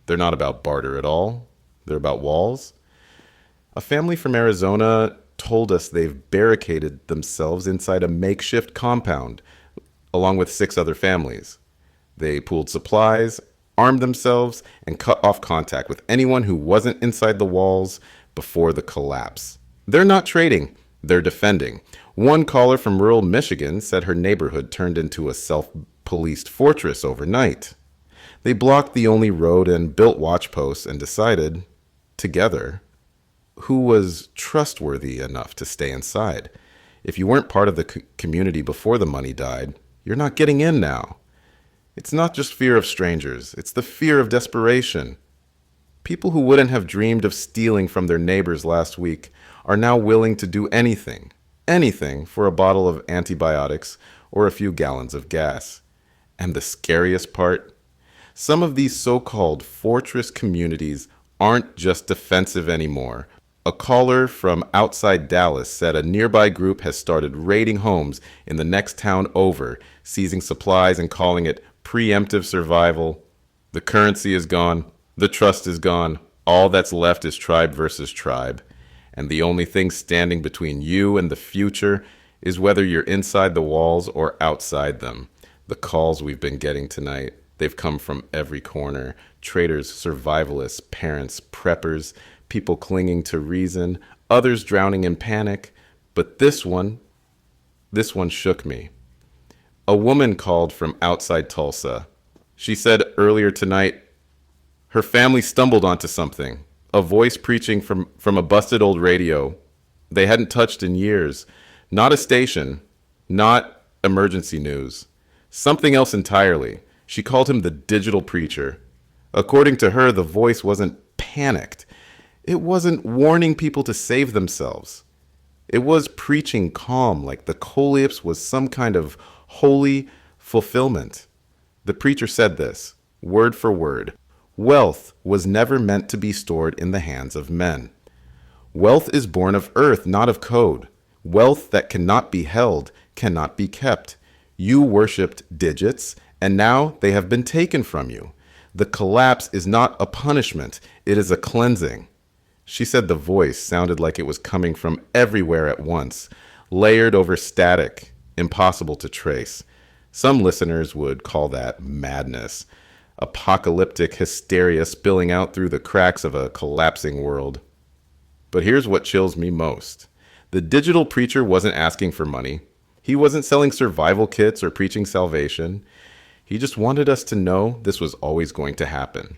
they're not about barter at all. They're about walls. A family from Arizona told us they've barricaded themselves inside a makeshift compound, along with 6 other families. They pooled supplies, armed themselves, and cut off contact with anyone who wasn't inside the walls before the collapse. They're not trading, they're defending. One caller from rural Michigan said her neighborhood turned into a self-policed fortress overnight. They blocked the only road and built watch posts and decided, together, who was trustworthy enough to stay inside. If you weren't part of the community before the money died, you're not getting in now. It's not just fear of strangers, it's the fear of desperation. People who wouldn't have dreamed of stealing from their neighbors last week are now willing to do anything for a bottle of antibiotics or a few gallons of gas. And the scariest part? Some of these so-called fortress communities aren't just defensive anymore. A caller from outside Dallas said a nearby group has started raiding homes in the next town over, seizing supplies and calling it preemptive survival. The currency is gone. The trust is gone. All that's left is tribe versus tribe. And the only thing standing between you and the future is whether you're inside the walls or outside them. The calls we've been getting tonight, they've come from every corner. Traders, survivalists, parents, preppers, people clinging to reason, others drowning in panic. But this one shook me. A woman called from outside Tulsa. She said earlier tonight, her family stumbled onto something, a voice preaching from a busted old radio they hadn't touched in years. Not a station, not emergency news, something else entirely. She called him the digital preacher. According to her, the voice wasn't panicked. It wasn't warning people to save themselves. It was preaching calm, like the collapse was some kind of holy fulfillment. The preacher said this, word for word. Wealth was never meant to be stored in the hands of men. Wealth is born of earth, not of code. Wealth that cannot be held, cannot be kept. You worshipped digits, and now they have been taken from you. The collapse is not a punishment, it is a cleansing. She said the voice sounded like it was coming from everywhere at once, layered over static, impossible to trace. Some listeners would call that madness, apocalyptic hysteria spilling out through the cracks of a collapsing world. But here's what chills me most. The digital preacher wasn't asking for money. He wasn't selling survival kits or preaching salvation. He just wanted us to know this was always going to happen.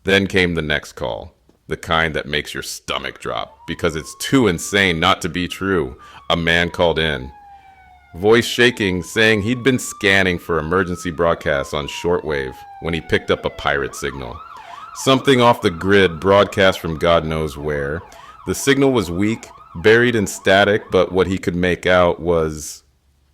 Then came the next call. The kind that makes your stomach drop because it's too insane not to be true. A man called in, voice shaking, saying he'd been scanning for emergency broadcasts on shortwave when he picked up a pirate signal. Something off the grid broadcast from God knows where. The signal was weak, buried in static, but what he could make out was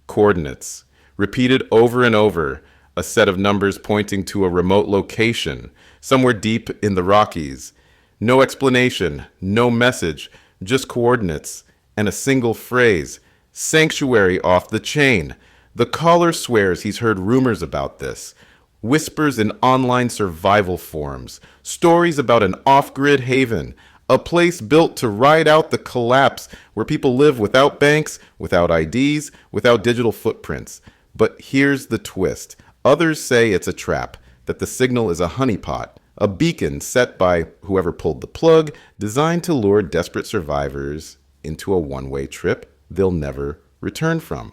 coordinates, repeated over and over, a set of numbers pointing to a remote location, somewhere deep in the Rockies. No explanation, no message, just coordinates, and a single phrase, sanctuary off the chain. The caller swears he's heard rumors about this, whispers in online survival forums, stories about an off-grid haven, a place built to ride out the collapse where people live without banks, without IDs, without digital footprints. But here's the twist. Others say it's a trap, that the signal is a honeypot, a beacon set by whoever pulled the plug, designed to lure desperate survivors into a one-way trip they'll never return from.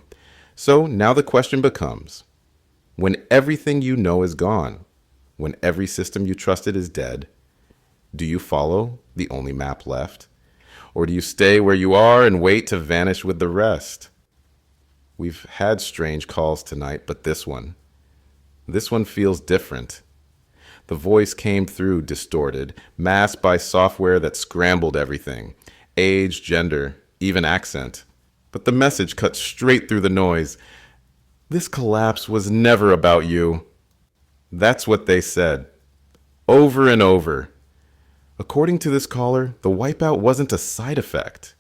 So now the question becomes, when everything you know is gone, when every system you trusted is dead, do you follow the only map left? Or do you stay where you are and wait to vanish with the rest? We've had strange calls tonight, but this one feels different. The voice came through distorted, masked by software that scrambled everything. Age, gender, even accent. But the message cut straight through the noise. This collapse was never about you. That's what they said. Over and over. According to this caller, the wipeout wasn't a side effect.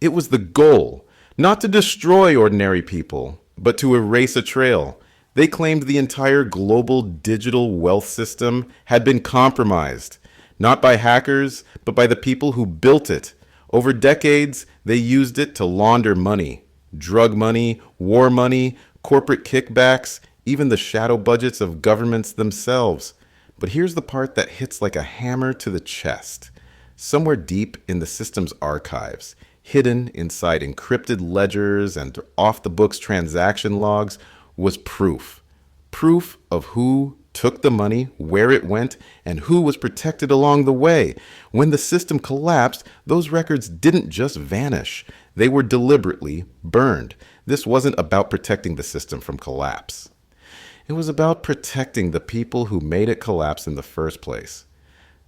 It was the goal, not to destroy ordinary people, but to erase a trail. They claimed the entire global digital wealth system had been compromised, not by hackers, but by the people who built it. Over decades, they used it to launder money, drug money, war money, corporate kickbacks, even the shadow budgets of governments themselves. But here's the part that hits like a hammer to the chest. Somewhere deep in the system's archives, hidden inside encrypted ledgers and off-the-books transaction logs, was proof. Proof of who took the money, where it went, and who was protected along the way. When the system collapsed, those records didn't just vanish. They were deliberately burned. This wasn't about protecting the system from collapse. It was about protecting the people who made it collapse in the first place.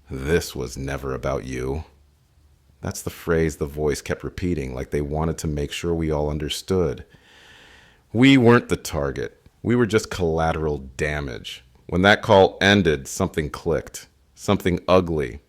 This was never about you. That's the phrase the voice kept repeating, like they wanted to make sure we all understood. We weren't the target. We were just collateral damage. When that call ended, something clicked. Something ugly.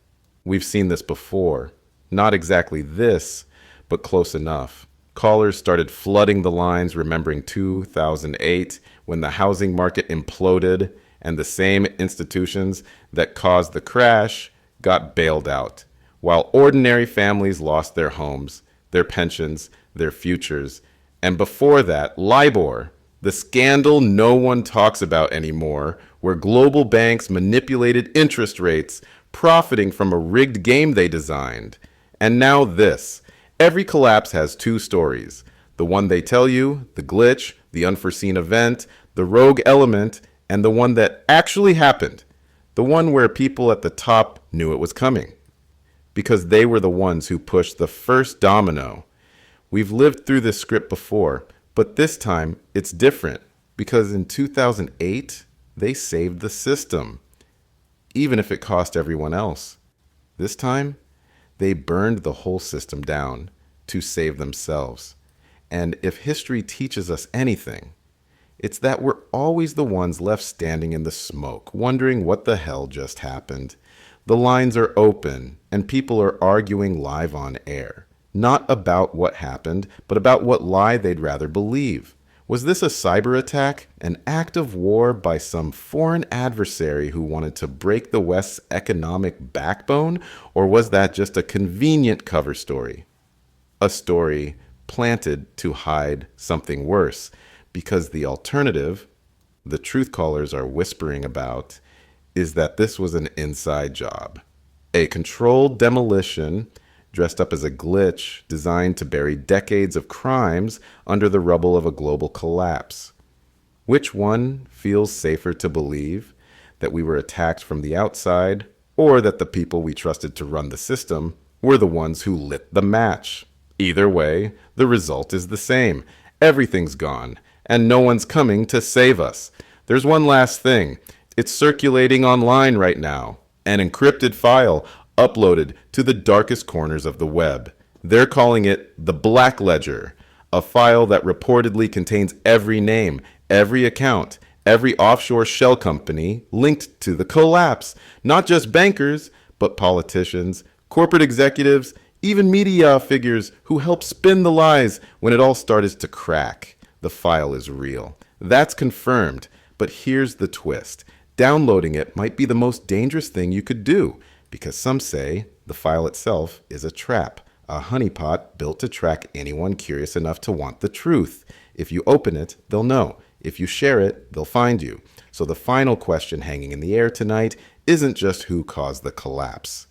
We've seen this before. Not exactly this, but close enough. Callers started flooding the lines, remembering 2008, when the housing market imploded and the same institutions that caused the crash got bailed out, while ordinary families lost their homes, their pensions, their futures. And before that, LIBOR, the scandal no one talks about anymore, where global banks manipulated interest rates, profiting from a rigged game they designed. And now this. Every collapse has two stories. The one they tell you, the glitch, the unforeseen event, the rogue element, and the one that actually happened. The one where people at the top knew it was coming. Because they were the ones who pushed the first domino. We've lived through this script before, but this time it's different. Because in 2008, they saved the system. Even if it cost everyone else. This time, they burned the whole system down to save themselves. And if history teaches us anything, it's that we're always the ones left standing in the smoke, wondering what the hell just happened. The lines are open, and people are arguing live on air. Not about what happened, but about what lie they'd rather believe. Was this a cyberattack, an act of war by some foreign adversary who wanted to break the West's economic backbone, or was that just a convenient cover story? A story planted to hide something worse, because the alternative, the truth callers are whispering about, is that this was an inside job. A controlled demolition dressed up as a glitch designed to bury decades of crimes under the rubble of a global collapse. Which one feels safer to believe? That we were attacked from the outside, or that the people we trusted to run the system were the ones who lit the match? Either way, the result is the same. Everything's gone, and no one's coming to save us. There's one last thing. It's circulating online right now. An encrypted file uploaded to the darkest corners of the web. They're calling it the Black Ledger, a file that reportedly contains every name, every account, every offshore shell company linked to the collapse. Not just bankers, but politicians, corporate executives, even media figures who helped spin the lies when it all started to crack. The file is real. That's confirmed. But here's the twist. Downloading it might be the most dangerous thing you could do, because some say the file itself is a trap, a honeypot built to track anyone curious enough to want the truth. If you open it, they'll know. If you share it, they'll find you. So the final question hanging in the air tonight isn't just who caused the collapse.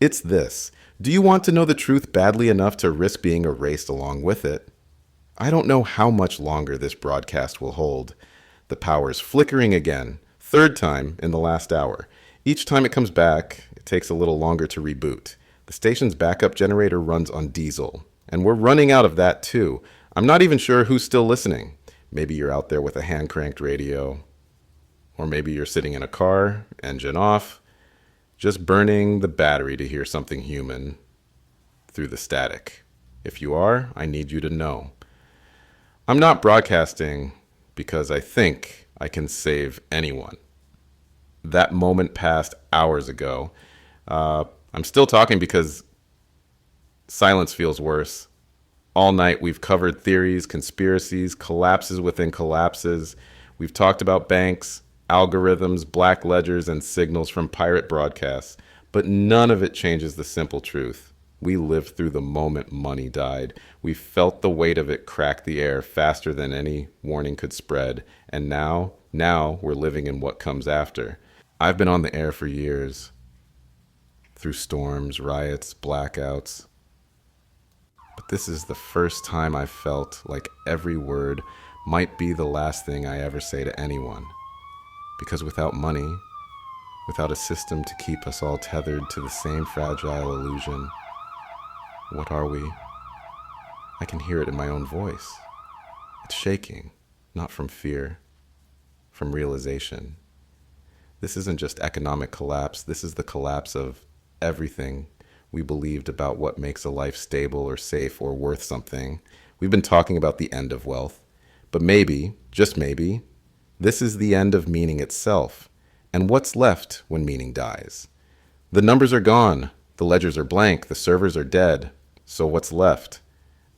It's this. Do you want to know the truth badly enough to risk being erased along with it? I don't know how much longer this broadcast will hold. The power's flickering again, third time in the last hour. Each time it comes back, it takes a little longer to reboot. The station's backup generator runs on diesel, and we're running out of that too. I'm not even sure who's still listening. Maybe you're out there with a hand cranked radio, or maybe you're sitting in a car, engine off, just burning the battery to hear something human through the static. If you are, I need you to know. I'm not broadcasting because I think I can save anyone. That moment passed hours ago. I'm still talking because silence feels worse. All night we've covered theories, conspiracies, collapses within collapses. We've talked about banks, algorithms, black ledgers, and signals from pirate broadcasts. But none of it changes the simple truth. We lived through the moment money died. We felt the weight of it crack the air faster than any warning could spread. And now we're living in what comes after. I've been on the air for years. Through storms, riots, blackouts. But this is the first time I've felt like every word might be the last thing I ever say to anyone. Because without money, without a system to keep us all tethered to the same fragile illusion, what are we? I can hear it in my own voice. It's shaking, not from fear, from realization. This isn't just economic collapse. This is the collapse of everything we believed about what makes a life stable or safe or worth something. We've been talking about the end of wealth, but maybe, just maybe, this is the end of meaning itself. And what's left when meaning dies? The numbers are gone. The ledgers are blank. The servers are dead. So what's left?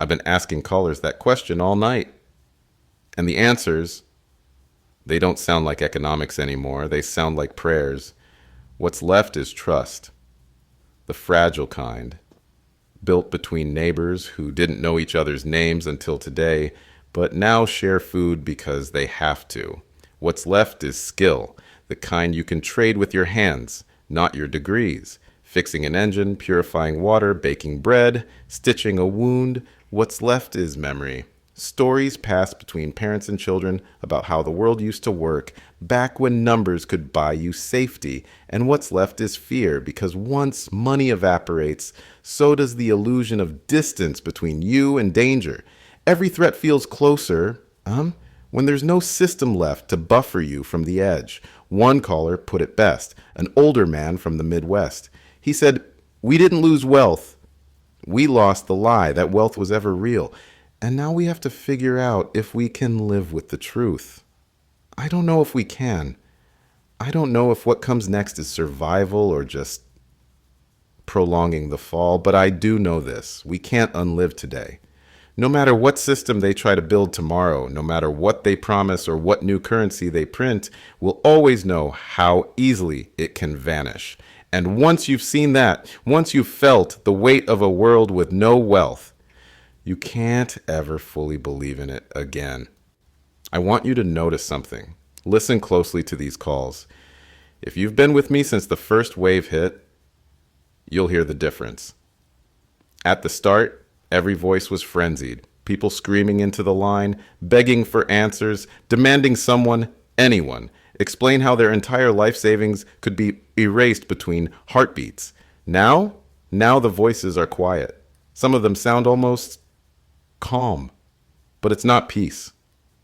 I've been asking callers that question all night. And the answers, they don't sound like economics anymore. They sound like prayers. What's left is trust. The fragile kind, built between neighbors who didn't know each other's names until today, but now share food because they have to. What's left is skill, the kind you can trade with your hands, not your degrees. Fixing an engine, purifying water, baking bread, stitching a wound. What's left is memory. Stories passed between parents and children about how the world used to work back when numbers could buy you safety. And what's left is fear, because once money evaporates, so does the illusion of distance between you and danger. Every threat feels closer, when there's no system left to buffer you from the edge. One caller put it best, an older man from the Midwest. He said, "We didn't lose wealth. We lost the lie that wealth was ever real. And now we have to figure out if we can live with the truth." I don't know if we can. I don't know if what comes next is survival or just prolonging the fall, but I do know this. We can't unlive today. No matter what system they try to build tomorrow, no matter what they promise or what new currency they print, we'll always know how easily it can vanish. And once you've seen that, once you've felt the weight of a world with no wealth, you can't ever fully believe in it again. I want you to notice something. Listen closely to these calls. If you've been with me since the first wave hit, you'll hear the difference. At the start, every voice was frenzied. People screaming into the line, begging for answers, demanding someone, anyone, explain how their entire life savings could be erased between heartbeats. Now the voices are quiet. Some of them sound almost calm, but it's not peace.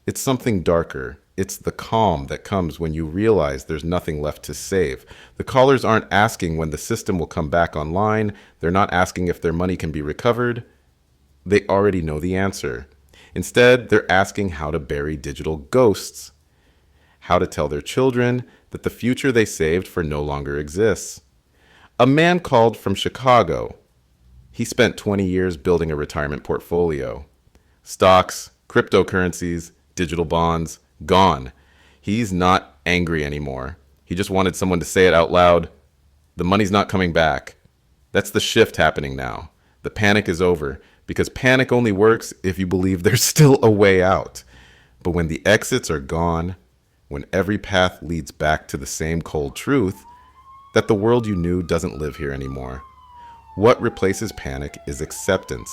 It's something darker. It's the calm that comes when you realize there's nothing left to save. The callers aren't asking when the system will come back online. They're not asking if their money can be recovered. They already know the answer. Instead, they're asking how to bury digital ghosts, how to tell their children that the future they saved for no longer exists. A man called from Chicago. He spent 20 years building a retirement portfolio. Stocks, cryptocurrencies, digital bonds, gone. He's not angry anymore. He just wanted someone to say it out loud. The money's not coming back. That's the shift happening now. The panic is over, because panic only works if you believe there's still a way out. But when the exits are gone, when every path leads back to the same cold truth, that the world you knew doesn't live here anymore. What replaces panic is acceptance,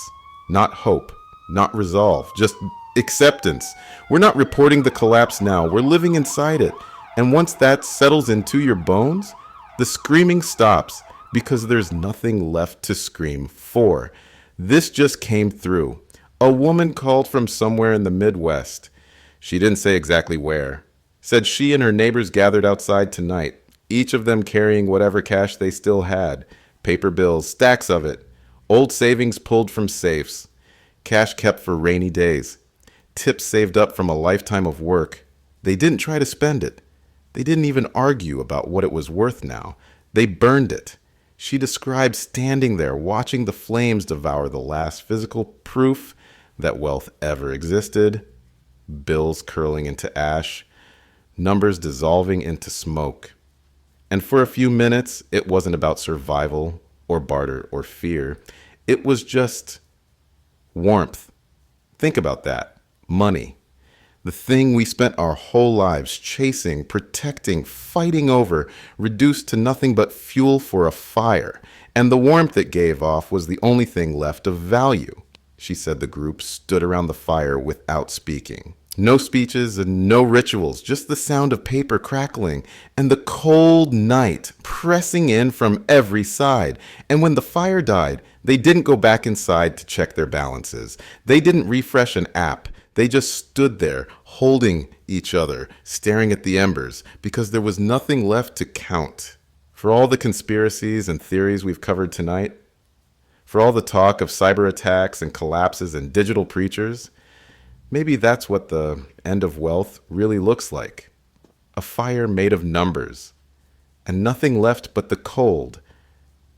not hope, not resolve, just acceptance. We're not reporting the collapse now, we're living inside it. And once that settles into your bones, the screaming stops because there's nothing left to scream for. This just came through. A woman called from somewhere in the Midwest. She didn't say exactly where. Said she and her neighbors gathered outside tonight, each of them carrying whatever cash they still had. Paper bills, stacks of it. Old savings pulled from safes. Cash kept for rainy days. Tips saved up from a lifetime of work. They didn't try to spend it. They didn't even argue about what it was worth now. They burned it. She described standing there watching the flames devour the last physical proof that wealth ever existed. Bills curling into ash. Numbers dissolving into smoke. And for a few minutes, it wasn't about survival or barter or fear. It was just warmth. Think about that. Money. The thing we spent our whole lives chasing, protecting, fighting over, reduced to nothing but fuel for a fire. And the warmth it gave off was the only thing left of value. She said the group stood around the fire without speaking. No speeches and no rituals, just the sound of paper crackling and the cold night pressing in from every side. And when the fire died, they didn't go back inside to check their balances. They didn't refresh an app. They just stood there, holding each other, staring at the embers, because there was nothing left to count. For all the conspiracies and theories we've covered tonight, for all the talk of cyberattacks and collapses and digital preachers, maybe that's what the end of wealth really looks like. A fire made of numbers, and nothing left but the cold.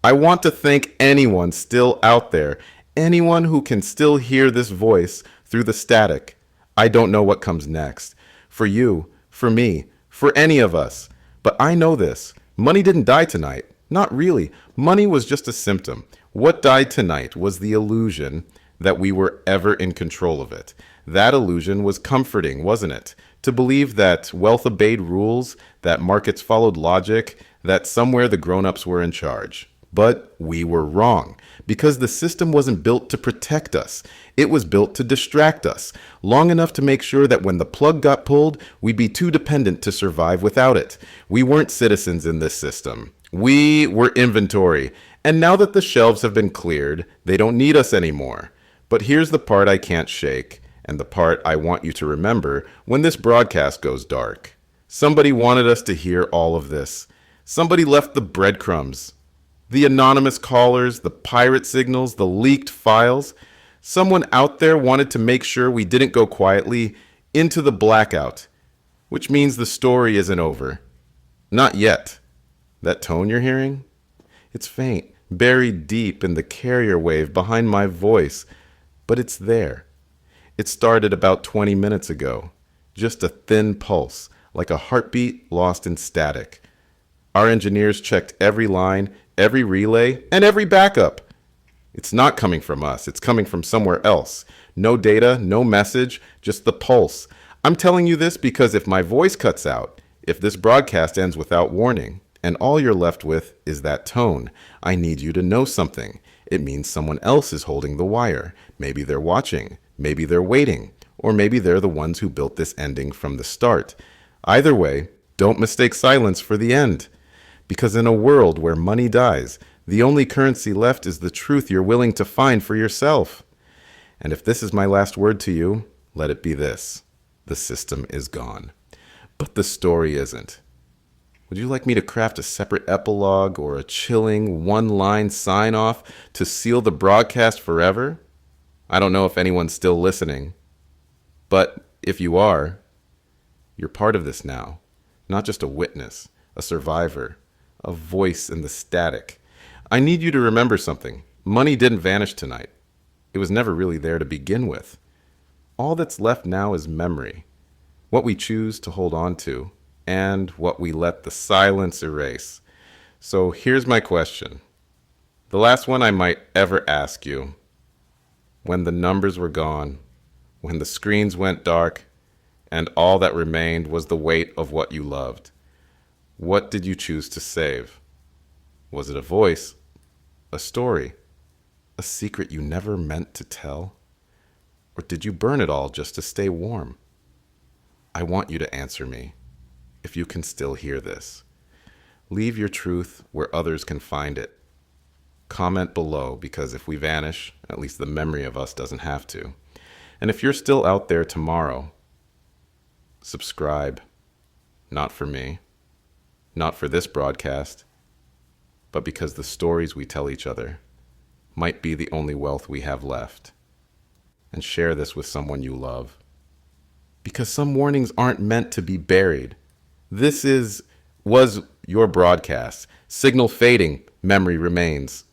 I want to thank anyone still out there, anyone who can still hear this voice through the static. I don't know what comes next. For you, for me, for any of us. But I know this. Money didn't die tonight. Not really. Money was just a symptom. What died tonight was the illusion that we were ever in control of it. That illusion was comforting, wasn't it? To believe that wealth obeyed rules, that markets followed logic, that somewhere the grown-ups were in charge. But we were wrong, because the system wasn't built to protect us. It was built to distract us, long enough to make sure that when the plug got pulled, we'd be too dependent to survive without it. We weren't citizens in this system. We were inventory. And now that the shelves have been cleared, they don't need us anymore. But here's the part I can't shake, and the part I want you to remember when this broadcast goes dark. Somebody wanted us to hear all of this. Somebody left the breadcrumbs. The anonymous callers, the pirate signals, the leaked files. Someone out there wanted to make sure we didn't go quietly into the blackout, which means the story isn't over. Not yet. That tone you're hearing? It's faint, buried deep in the carrier wave behind my voice, but it's there. It started about 20 minutes ago, just a thin pulse, like a heartbeat lost in static. Our engineers checked every line, every relay, and every backup. It's not coming from us. It's coming from somewhere else. No data, no message, just the pulse. I'm telling you this because if my voice cuts out, if this broadcast ends without warning, and all you're left with is that tone, I need you to know something. It means someone else is holding the wire. Maybe they're watching. Maybe they're waiting. Or maybe they're the ones who built this ending from the start. Either way, don't mistake silence for the end. Because in a world where money dies, the only currency left is the truth you're willing to find for yourself. And if this is my last word to you, let it be this. The system is gone. But the story isn't. Would you like me to craft a separate epilogue or a chilling one-line sign-off to seal the broadcast forever? I don't know if anyone's still listening. But if you are, you're part of this now. Not just a witness, a survivor, a voice in the static. I need you to remember something. Money didn't vanish tonight. It was never really there to begin with. All that's left now is memory. What we choose to hold on to, and what we let the silence erase. So here's my question. The last one I might ever ask you. When the numbers were gone, when the screens went dark, and all that remained was the weight of what you loved, what did you choose to save? Was it a voice, a story, a secret you never meant to tell? Or did you burn it all just to stay warm? I want you to answer me, if you can still hear this. Leave your truth where others can find it. Comment below, because if we vanish, at least the memory of us doesn't have to. And if you're still out there tomorrow, subscribe. Not for me, not for this broadcast, but because the stories we tell each other might be the only wealth we have left. And share this with someone you love. Because some warnings aren't meant to be buried. Was your broadcast. Signal fading, memory remains.